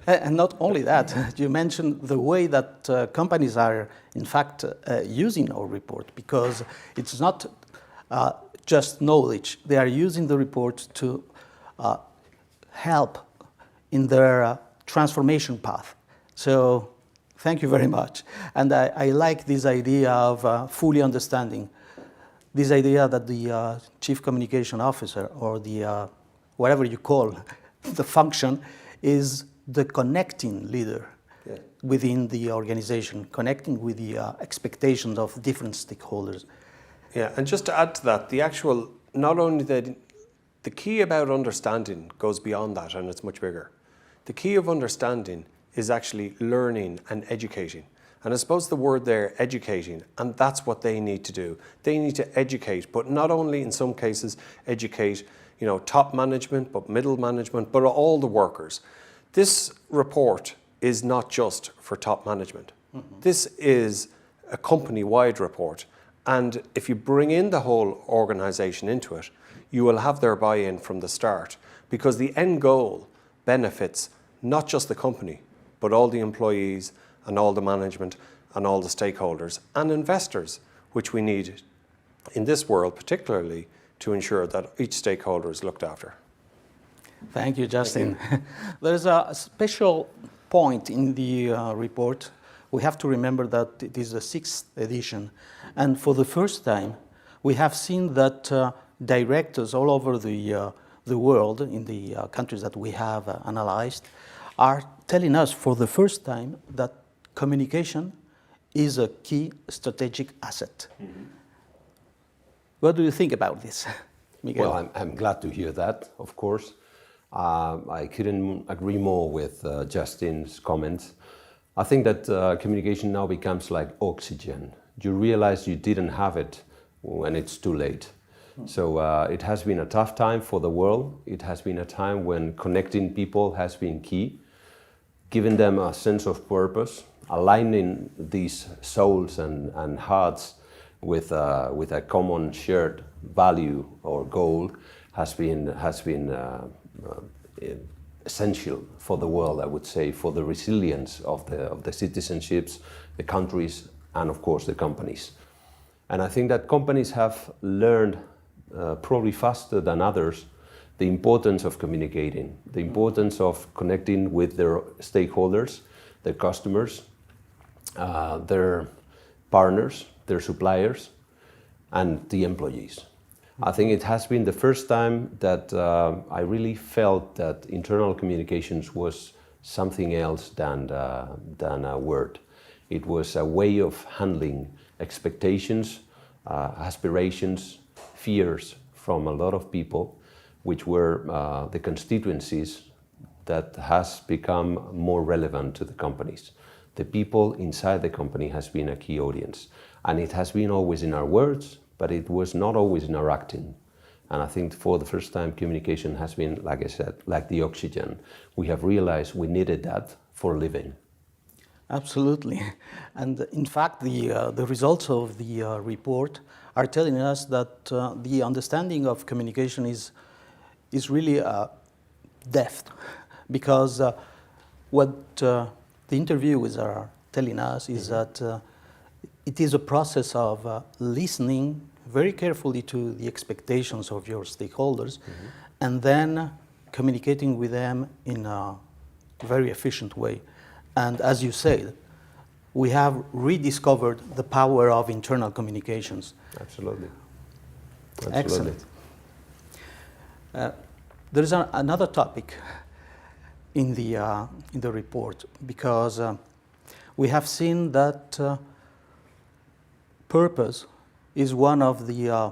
And not only that, you mentioned the way that companies are, in fact, using our report, because it's not just knowledge. They are using the report to help in their transformation path. So thank you very much. And I like this idea of fully understanding. This idea that the chief communication officer or the whatever you call the function is the connecting leader within the organization, connecting with the expectations of different stakeholders. Yeah, and just to add to that, not only the key about understanding goes beyond that, and it's much bigger. The key of understanding is actually learning and educating. And I suppose the word there, educating, and that's what they need to do. They need to educate, but not only in some cases educate, top management, but middle management, but all the workers. This report is not just for top management. Mm-hmm. This is a company-wide report. And if you bring in the whole organization into it, you will have their buy-in from the start, because the end goal benefits not just the company, but all the employees and all the management and all the stakeholders and investors, which we need in this world, particularly to ensure that each stakeholder is looked after. Thank you, Justin. There's a special point in the report. We have to remember that it is the 6th edition, and for the first time, we have seen that directors all over the world, in the countries that we have analyzed, are telling us for the first time that communication is a key strategic asset. Mm-hmm. What do you think about this, Miguel? Well, I'm glad to hear that, of course. I couldn't agree more with Justin's comments. I think that communication now becomes like oxygen. You realize you didn't have it when it's too late. So it has been a tough time for the world. It has been a time when connecting people has been key, giving them a sense of purpose, aligning these souls and hearts with a common shared value or goal has been essential for the world, I would say, for the resilience of the citizenships, the countries, and of course the companies. And I think that companies have learned probably faster than others the importance of communicating, the importance of connecting with their stakeholders, their customers, their partners, their suppliers, and the employees. I think it has been the first time that I really felt that internal communications was something else than a word. It was a way of handling expectations, aspirations, fears from a lot of people, which were the constituencies that has become more relevant to the companies. The people inside the company has been a key audience, and it has been always in our words, but it was not always in our acting. And I think for the first time, communication has been, like I said, like the oxygen. We have realized we needed that for living. Absolutely. And in fact, the results of the report are telling us that the understanding of communication is really depth, because what the interviewers are telling us is that it is a process of listening very carefully to the expectations of your stakeholders, and then communicating with them in a very efficient way. And as you said, we have rediscovered the power of internal communications. Absolutely. Excellent. There is another topic in the report, because we have seen that purpose is one of the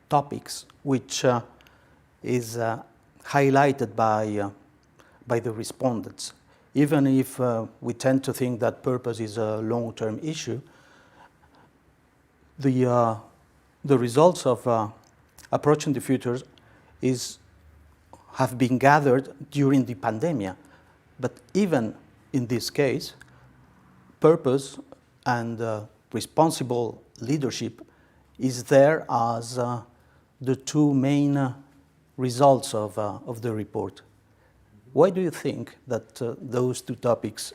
topics which is highlighted by the respondents. Even if we tend to think that purpose is a long-term issue, the results of approaching the future have been gathered during the pandemic. But even in this case, purpose and responsible leadership is there as the two main results of the report. Why do you think that those two topics,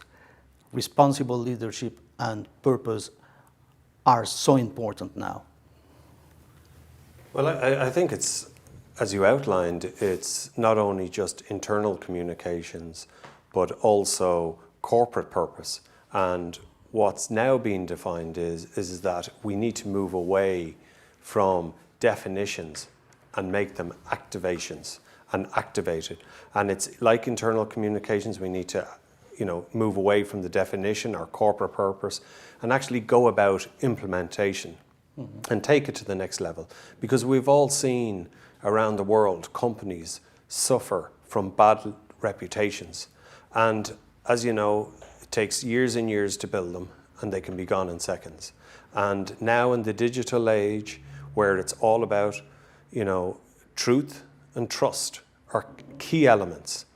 responsible leadership and purpose, are so important now? Well, I think it's, as you outlined, it's not only just internal communications, but also corporate purpose. And what's now being defined is that we need to move away from definitions and make them activations and activated. And it's like internal communications, we need to move away from the definition, our corporate purpose, and actually go about implementation and take it to the next level. Because we've all seen around the world companies suffer from bad reputations. And as you know, it takes years and years to build them, and they can be gone in seconds. And now in the digital age, where it's all about, truth and trust are key elements,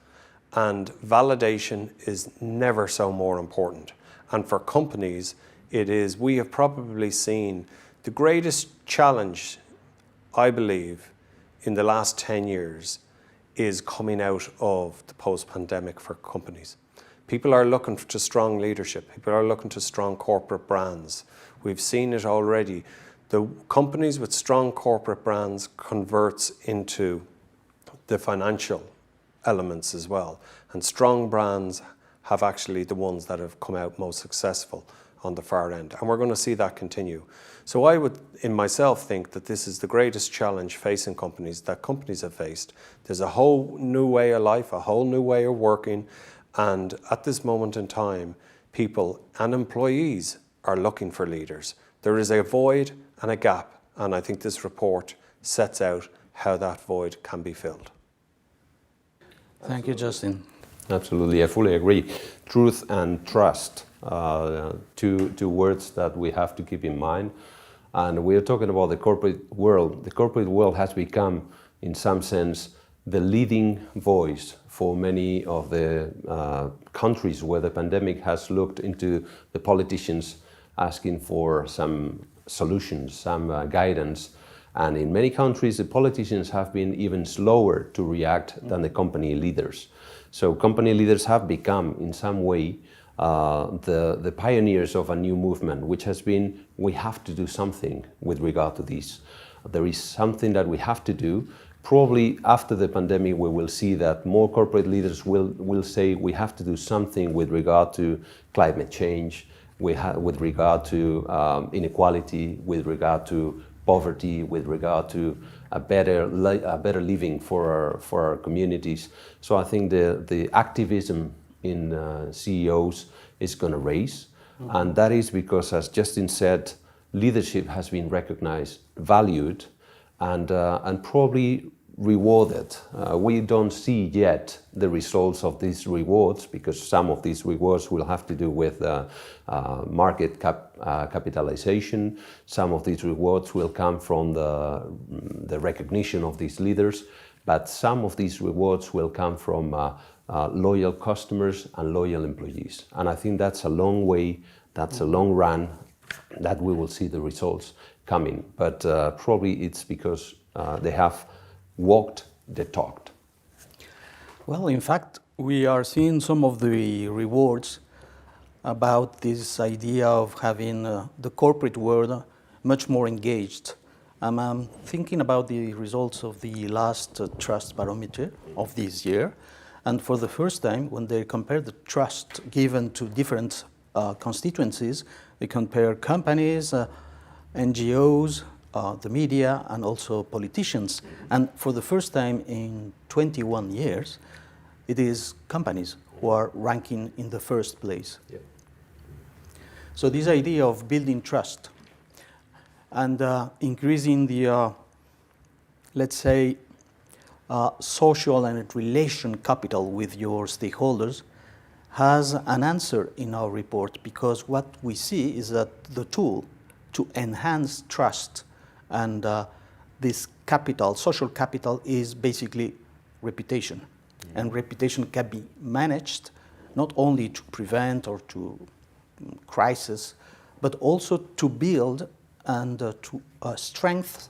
and validation is never so more important. And for companies, we have probably seen the greatest challenge, I believe, in the last 10 years is coming out of the post-pandemic for companies. People are looking to strong leadership. People are looking to strong corporate brands. We've seen it already. the companies with strong corporate brands converts into the financial elements as well. And strong brands have actually the ones that have come out most successful on the far end. And we're going to see that continue. So I would, in myself, think that this is the greatest challenge facing companies that companies have faced. There's a whole new way of life, a whole new way of working. And at this moment in time, people and employees are looking for leaders. There is a void and a gap. And I think this report sets out how that void can be filled. Thank you, Justin. Absolutely, I fully agree. Truth and trust, two words that we have to keep in mind. And we're talking about the corporate world. The corporate world has become, in some sense, the leading voice for many of the countries where the pandemic has looked into the politicians asking for some solutions, some guidance. And in many countries, the politicians have been even slower to react than the company leaders. So company leaders have become, in some way, the pioneers of a new movement, which has been, we have to do something with regard to this. There is something that we have to do. Probably after the pandemic, we will see that more corporate leaders will say we have to do something with regard to climate change, with regard to inequality, with regard to poverty, with regard to a better living for our communities. So I think the activism in CEOs is going to raise. And that is because, as Justin said, leadership has been recognized, valued, and probably rewarded. We don't see yet the results of these rewards, because some of these rewards will have to do with market capitalization. Some of these rewards will come from the recognition of these leaders, but some of these rewards will come from loyal customers and loyal employees. And I think that's a long way, that's a long run, that we will see the results coming. But probably it's because they have walked the talk. Well, in fact, we are seeing some of the rewards about this idea of having the corporate world much more engaged. I'm thinking about the results of the last trust barometer of this year. And for the first time, when they compare the trust given to different constituencies, they compare companies, NGOs, the media, and also politicians. And for the first time in 21 years, it is companies who are ranking in the first place. Yep. So this idea of building trust and increasing the, let's say, social and relation capital with your stakeholders has an answer in our report, because what we see is that the tool to enhance trust and this capital, social capital, is basically reputation. Mm-hmm. And reputation can be managed not only to prevent or to crisis, but also to build and to strengthen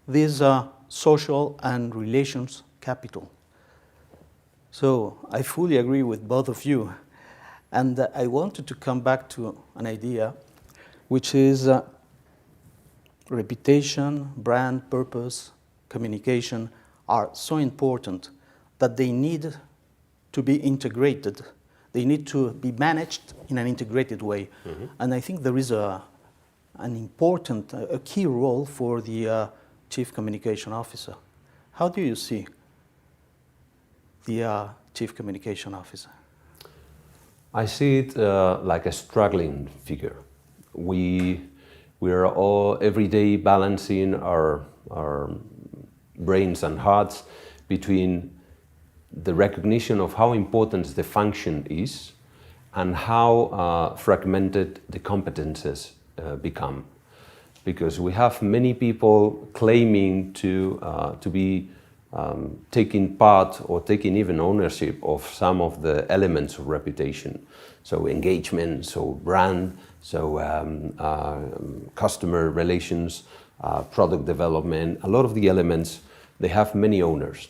this social and relations capital. So I fully agree with both of you. And I wanted to come back to an idea, which is reputation, brand, purpose, communication are so important that they need to be integrated. They need to be managed in an integrated way. Mm-hmm. And I think there is an important, a key role for the Chief Communication Officer. How do you see the Chief Communication Officer? I see it like a struggling figure. We are all every day balancing our brains and hearts between the recognition of how important the function is and how fragmented the competences become. Because we have many people claiming to be taking part or taking even ownership of some of the elements of reputation. So engagement, so brand, so customer relations, product development, a lot of the elements, they have many owners.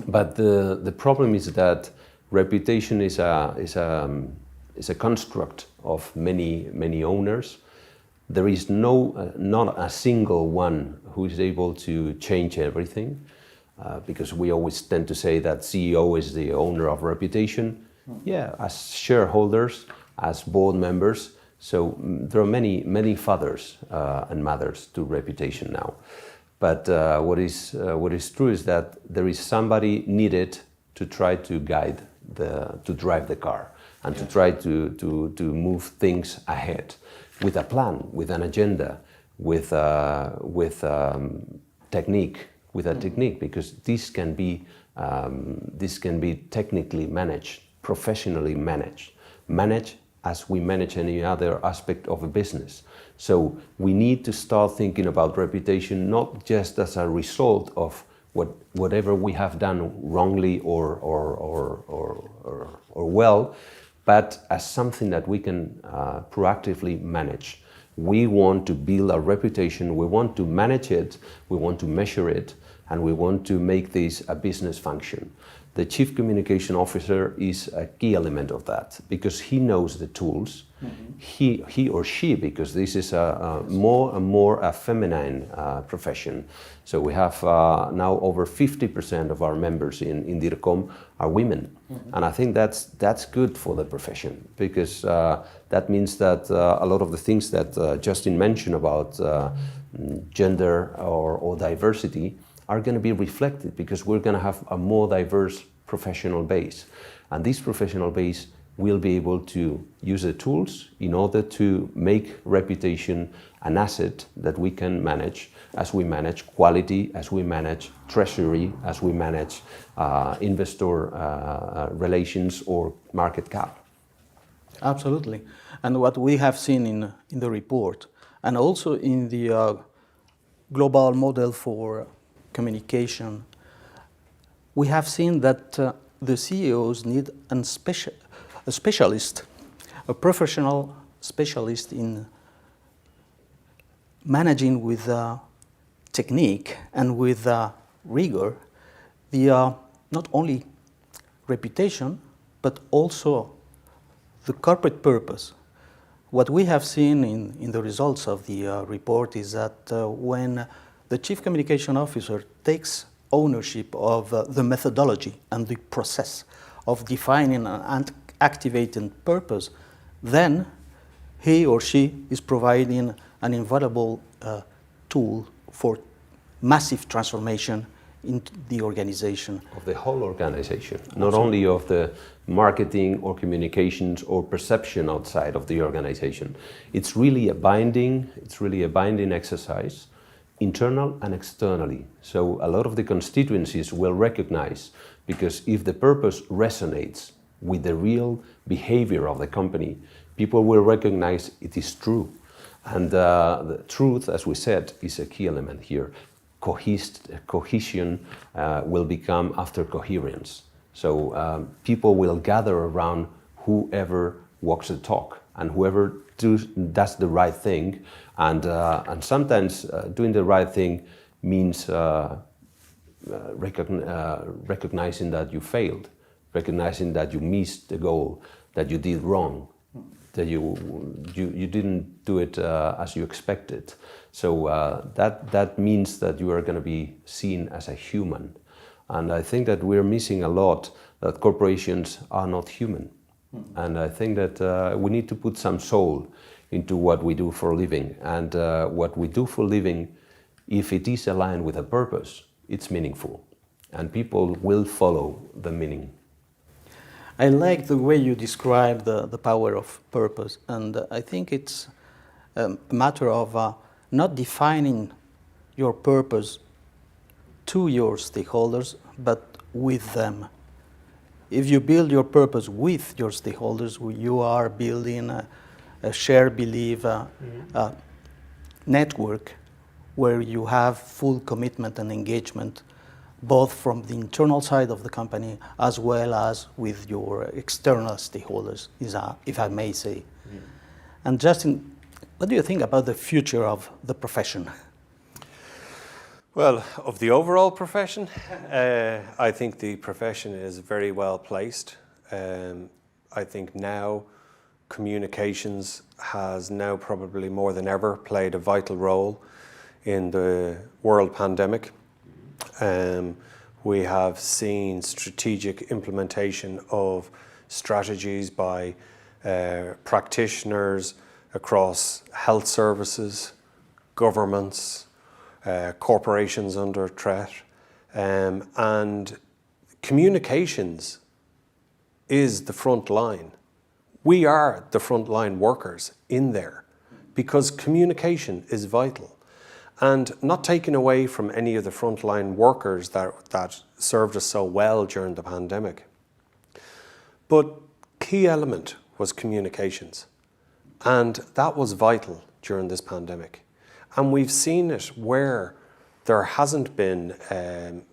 But the problem is that reputation is a construct of many owners. There is not a single one who is able to change everything, because we always tend to say that CEO is the owner of reputation. Yeah, as shareholders, as board members. So there are many fathers and mothers to reputation now. But what is true is that there is somebody needed to try to guide to drive the car and to try to move things ahead with a plan, with an agenda, with technique, because this can be technically managed, professionally managed as we manage any other aspect of a business. So we need to start thinking about reputation not just as a result of whatever we have done wrongly or well, but as something that we can proactively manage. We want to build a reputation, we want to manage it, we want to measure it, and we want to make this a business function. The Chief Communication Officer is a key element of that because he knows the tools. He or she, because this is a more a feminine profession. So we have now over 50% of our members in DIRCOM are women. And I think that's good for the profession because that means that a lot of the things that Justin mentioned about gender or diversity are going to be reflected because we're going to have a more diverse professional base. And this professional base will be able to use the tools in order to make reputation an asset that we can manage as we manage quality, as we manage treasury, as we manage investor relations or market cap. Absolutely. And what we have seen in the report and also in the global model for communication, we have seen that the CEOs need a specialist, a professional specialist in managing with technique and with rigor the not only reputation but also the corporate purpose. What we have seen in the results of the report is that when the Chief Communication Officer takes ownership of the methodology and the process of defining and activating purpose, then he or she is providing an invaluable tool for massive transformation in the organization. Of the whole organization, not only of the marketing or communications or perception outside of the organization. It's really a binding exercise, internal and externally. So a lot of the constituencies will recognize, because if the purpose resonates with the real behavior of the company, people will recognize it is true. And the truth, as we said, is a key element here. Cohesion will become after coherence. So people will gather around whoever walks the talk and whoever does the right thing. And sometimes doing the right thing means recognizing that you failed, recognizing that you missed the goal, that you did wrong, that you didn't do it as you expected. So that means that you are going to be seen as a human. And I think that we're missing a lot, that corporations are not human. And I think that we need to put some soul into what we do for a living. And what we do for a living, if it is aligned with a purpose, it's meaningful. And people will follow the meaning. I like the way you describe the power of purpose. And I think it's a matter of not defining your purpose to your stakeholders, but with them. If you build your purpose with your stakeholders, you are building a shared belief network where you have full commitment and engagement, both from the internal side of the company as well as with your external stakeholders, if I may say. And Justin, what do you think about the future of the profession? Well, of the overall profession, I think the profession is very well placed. I think now communications has now probably more than ever played a vital role in the world pandemic. We have seen strategic implementation of strategies by practitioners across health services, governments, corporations under threat, and communications is the front line. We are the frontline workers in there because communication is vital. And not taking away from any of the frontline workers that served us so well during the pandemic. But key element was communications. And that was vital during this pandemic. And we've seen it where there hasn't been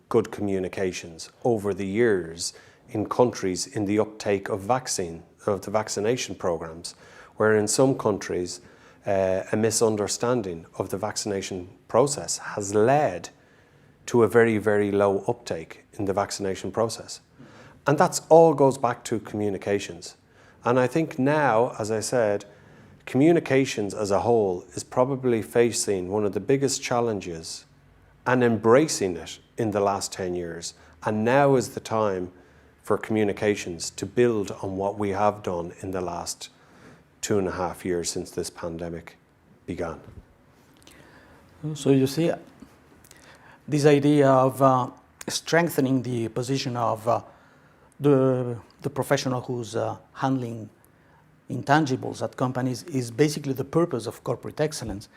good communications over the years in countries in the uptake of the vaccination programs, where in some countries a misunderstanding of the vaccination process has led to a very, very low uptake in the vaccination process. And that's all goes back to communications. And I think now, as I said, communications as a whole is probably facing one of the biggest challenges and embracing it in the last 10 years. And now is the time for communications to build on what we have done in the last 2.5 years since this pandemic began. So you see, this idea of strengthening the position of the professional who's handling intangibles at companies is basically the purpose of corporate excellence.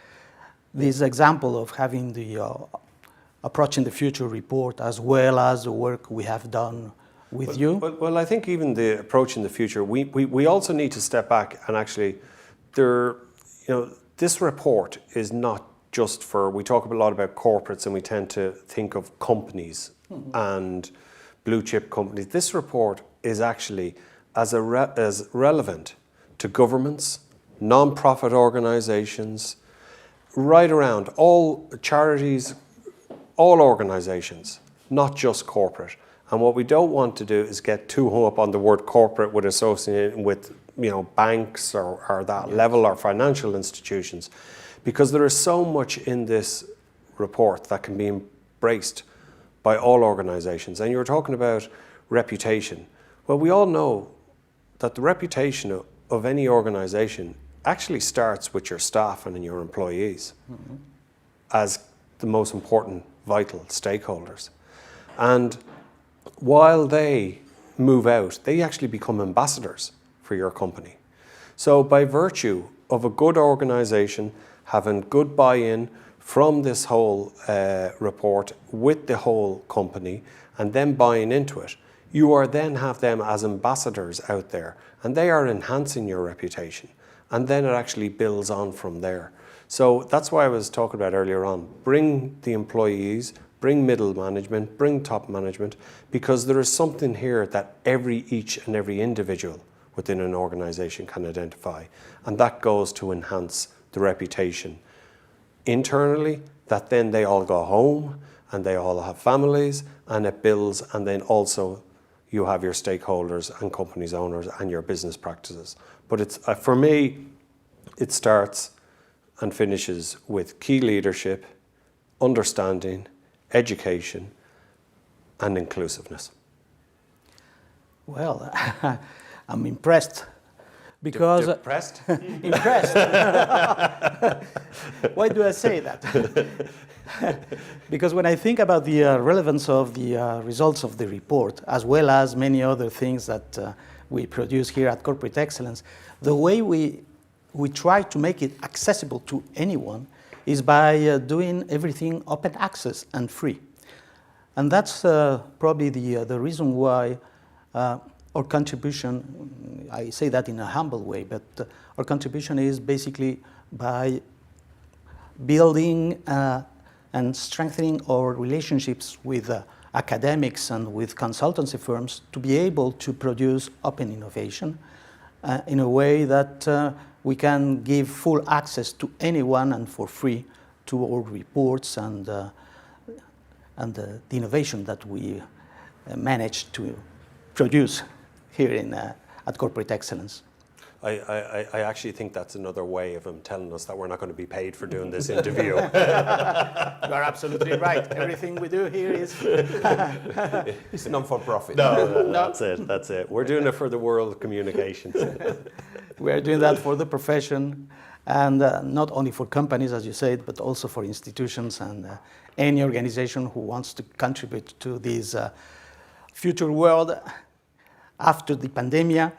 This example of having the Approaching the Future report, as well as the work we have done with you. Well, I think even the Approaching the Future, we also need to step back and actually, this report is not just for, we talk a lot about corporates and we tend to think of companies and blue chip companies. This report is actually as relevant to governments, non-profit organizations, right around all charities, all organizations, not just corporate. And what we don't want to do is get too hung up on the word corporate with associating with banks or that level or financial institutions, because there is so much in this report that can be embraced by all organizations. And you were talking about reputation. Well, we all know that the reputation of any organization actually starts with your staff and your employees as the most important, vital stakeholders. And while they move out, they actually become ambassadors for your company. So by virtue of a good organization having good buy-in from this whole report with the whole company and then buying into it, you are then have them as ambassadors out there and they are enhancing your reputation. And then it actually builds on from there. So that's why I was talking about earlier on, bring the employees, bring middle management, bring top management, because there is something here that each and every individual within an organization can identify. And that goes to enhance the reputation internally, that then they all go home and they all have families and it builds, and then also you have your stakeholders and companies owners and your business practices. But it's for me, it starts and finishes with key leadership, understanding, education, and inclusiveness. Well, I'm impressed because Depressed? impressed. Why do I say that? Because when I think about the relevance of the results of the report, as well as many other things that we produce here at Corporate Excellence, the way we try to make it accessible to anyone is by doing everything open access and free. And that's probably the reason why our contribution, I say that in a humble way, but our contribution is basically by building and strengthening our relationships with academics and with consultancy firms to be able to produce open innovation in a way that we can give full access to anyone and for free to our reports and the innovation that we manage to produce here at Corporate Excellence. I actually think that's another way of him telling us that we're not going to be paid for doing this interview. You are absolutely right. Everything we do here is... It's not for profit. No, that's it. We're doing it for the world of communications. We are doing that for the profession, and not only for companies, as you said, but also for institutions and any organization who wants to contribute to this future world after the pandemic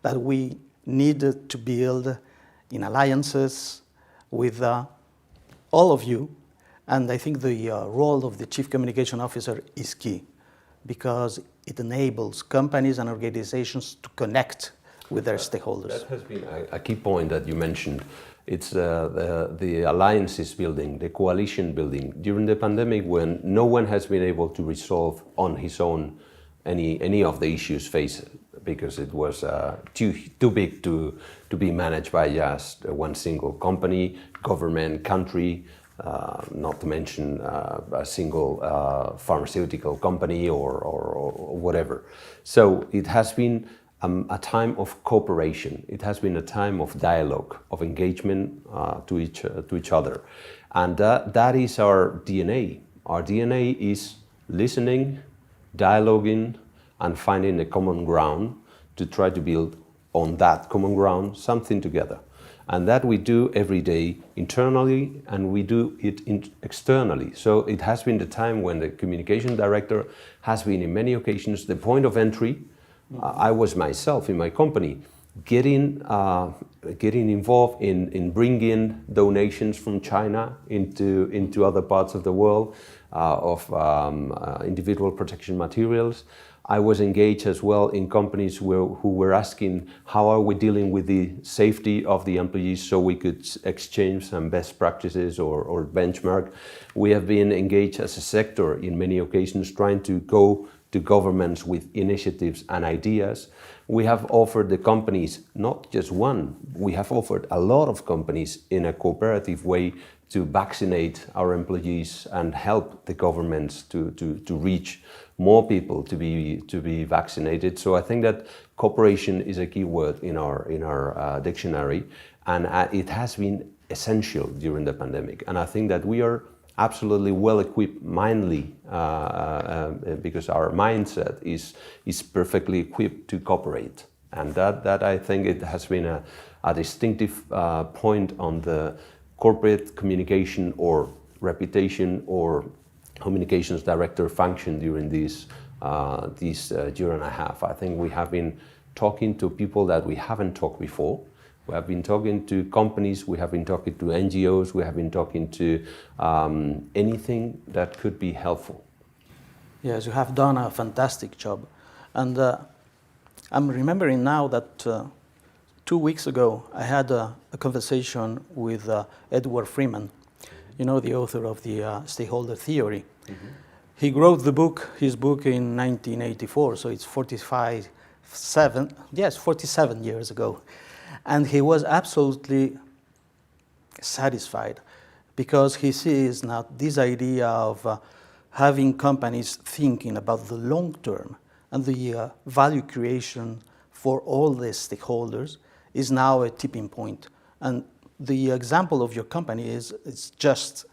that we need to build in alliances with all of you. And I think the role of the Chief Communication Officer is key, because it enables companies and organizations to connect with their stakeholders. That has been a key point that you mentioned. It's the alliances building, the coalition building. During the pandemic, when no one has been able to resolve on his own any of the issues faced, because it was too big to be managed by just one single company, government, country, not to mention a single pharmaceutical company or whatever. So it has been a time of cooperation. It has been a time of dialogue, of engagement to each other, and that is our DNA. Our DNA is listening, dialoguing, and finding a common ground to try to build on that common ground something together. And that we do every day internally, and we do it externally. So it has been the time when the communication director has been, in many occasions, the point of entry. I was myself in my company getting involved in bringing donations from China into other parts of the world of individual protection materials. I was engaged as well in companies who were asking how are we dealing with the safety of the employees, so we could exchange some best practices or benchmark. We have been engaged as a sector in many occasions trying to go to governments with initiatives and ideas. We have offered the companies, not just one, we have offered a lot of companies in a cooperative way to vaccinate our employees and help the governments to reach more people to be vaccinated. So I think that cooperation is a key word in our dictionary, and it has been essential during the pandemic. And I think that we are absolutely well equipped because our mindset is perfectly equipped to cooperate, and that I think it has been a distinctive point on the corporate communication or reputation or communications director function during this year and a half. I think we have been talking to people that we haven't talked before. We have been talking to companies, we have been talking to NGOs, we have been talking to anything that could be helpful. Yes, you have done a fantastic job. And I'm remembering now that 2 weeks ago, I had a conversation with Edward Freeman, you know, the author of the stakeholder theory. Mm-hmm. He wrote his book in 1984, so it's 47 years ago. And he was absolutely satisfied because he sees now this idea of having companies thinking about the long term and the value creation for all the stakeholders is now a tipping point. And the example of your company is just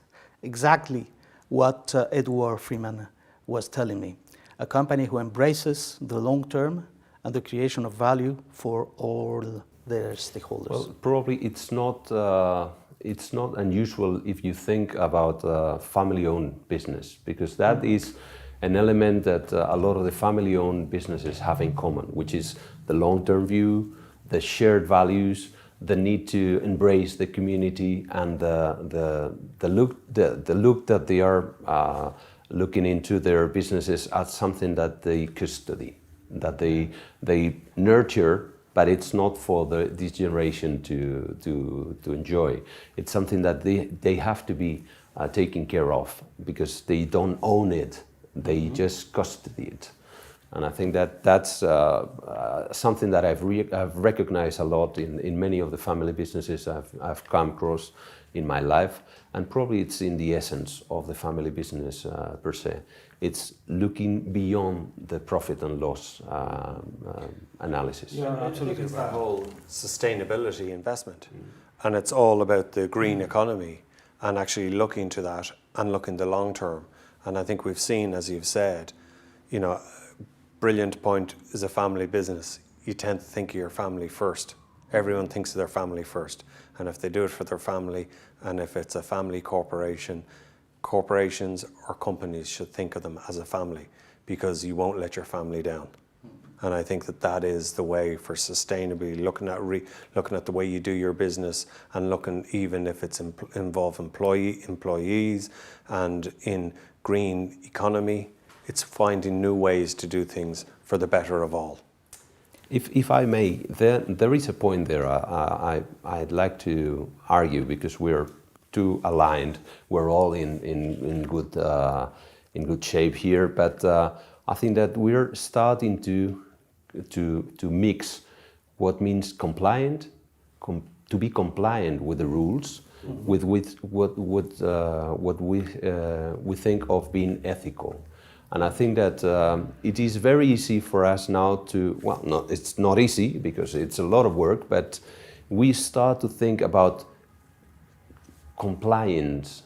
exactly what Edward Freeman was telling me. A company who embraces the long term and the creation of value for all their stakeholders. Well, probably it's not unusual if you think about family-owned business, because that is an element that a lot of the family-owned businesses have in common, which is the long-term view, the shared values, the need to embrace the community, and the look that they are looking into their businesses as something that they custody, that they nurture. But it's not for this generation to enjoy. It's something that they have to be taken care of, because they don't own it. They just custody it. And I think that that's something that I've recognized a lot in many of the family businesses I've come across in my life, and probably it's in the essence of the family business per se. It's looking beyond the profit and loss analysis. Yeah, absolutely. It's that whole sustainability investment, and it's all about the green economy and actually looking to that and looking the long term. And I think we've seen, as you've said, you know, Brilliant Point is a family business. You tend to think of your family first. Everyone thinks of their family first. And if they do it for their family, and if it's a family corporation, corporations or companies should think of them as a family, because you won't let your family down. And I think that that is the way for sustainably looking at the way you do your business, and looking even if it's involve employees, and in green economy, it's finding new ways to do things for the better of all. If I may, there is a point there I'd like to argue, because we're too aligned. We're all in good shape here, but I think that we're starting to mix what means compliant, to be compliant with the rules, with what we think of being ethical. And I think that it is very easy for us now to, well, no, it's not easy because it's a lot of work, but we start to think about compliance.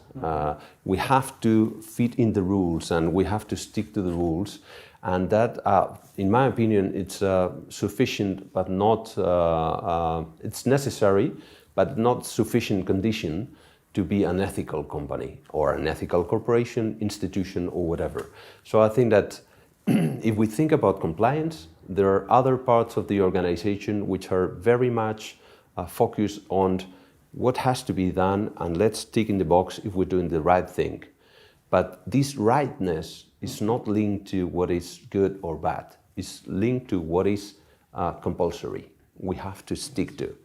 We have to fit in the rules, and we have to stick to the rules. And that, in my opinion, it's sufficient, but not, it's necessary, but not sufficient condition to be an ethical company or an ethical corporation, institution, or whatever. So I think that if we think about compliance, there are other parts of the organization which are very much focused on what has to be done, and let's tick in the box if we're doing the right thing. But this rightness is not linked to what is good or bad. It's linked to what is compulsory, we have to stick to.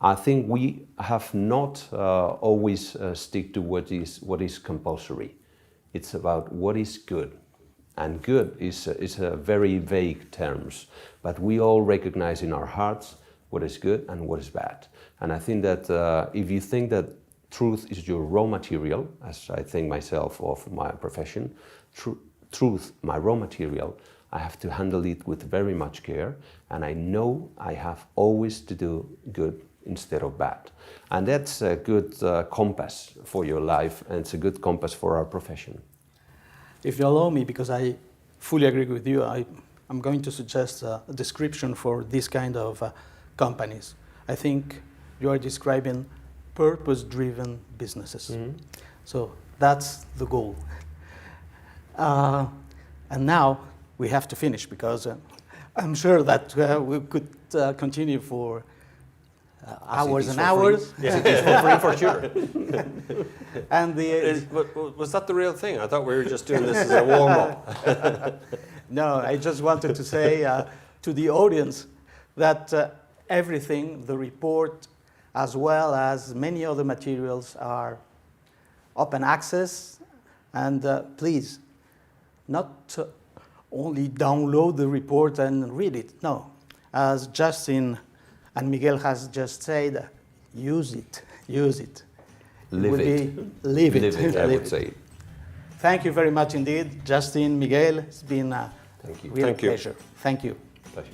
I think we have not always stick to what is compulsory. It's about what is good. And good is a very vague terms, but we all recognize in our hearts what is good and what is bad. And I think that if you think that truth is your raw material, as I think myself of my profession, truth, my raw material, I have to handle it with very much care, and I know I have always to do good instead of bad. And that's a good compass for your life, and it's a good compass for our profession. If you allow me, because I fully agree with you, I'm going to suggest a description for this kind of companies. I think you are describing purpose-driven businesses. Mm-hmm. So that's the goal. And now we have to finish, because I'm sure that we could continue for hours and hours. Yes, it's for free for sure. And was that the real thing? I thought we were just doing this as a warm-up. No, I just wanted to say to the audience that everything, the report, as well as many other materials, are open access. And please, not only download the report and read it. No, as Justin and Miguel has just said, use it. Live it, I would say. Thank you very much indeed, Justin, Miguel. It's been a real pleasure. Thank you. Pleasure.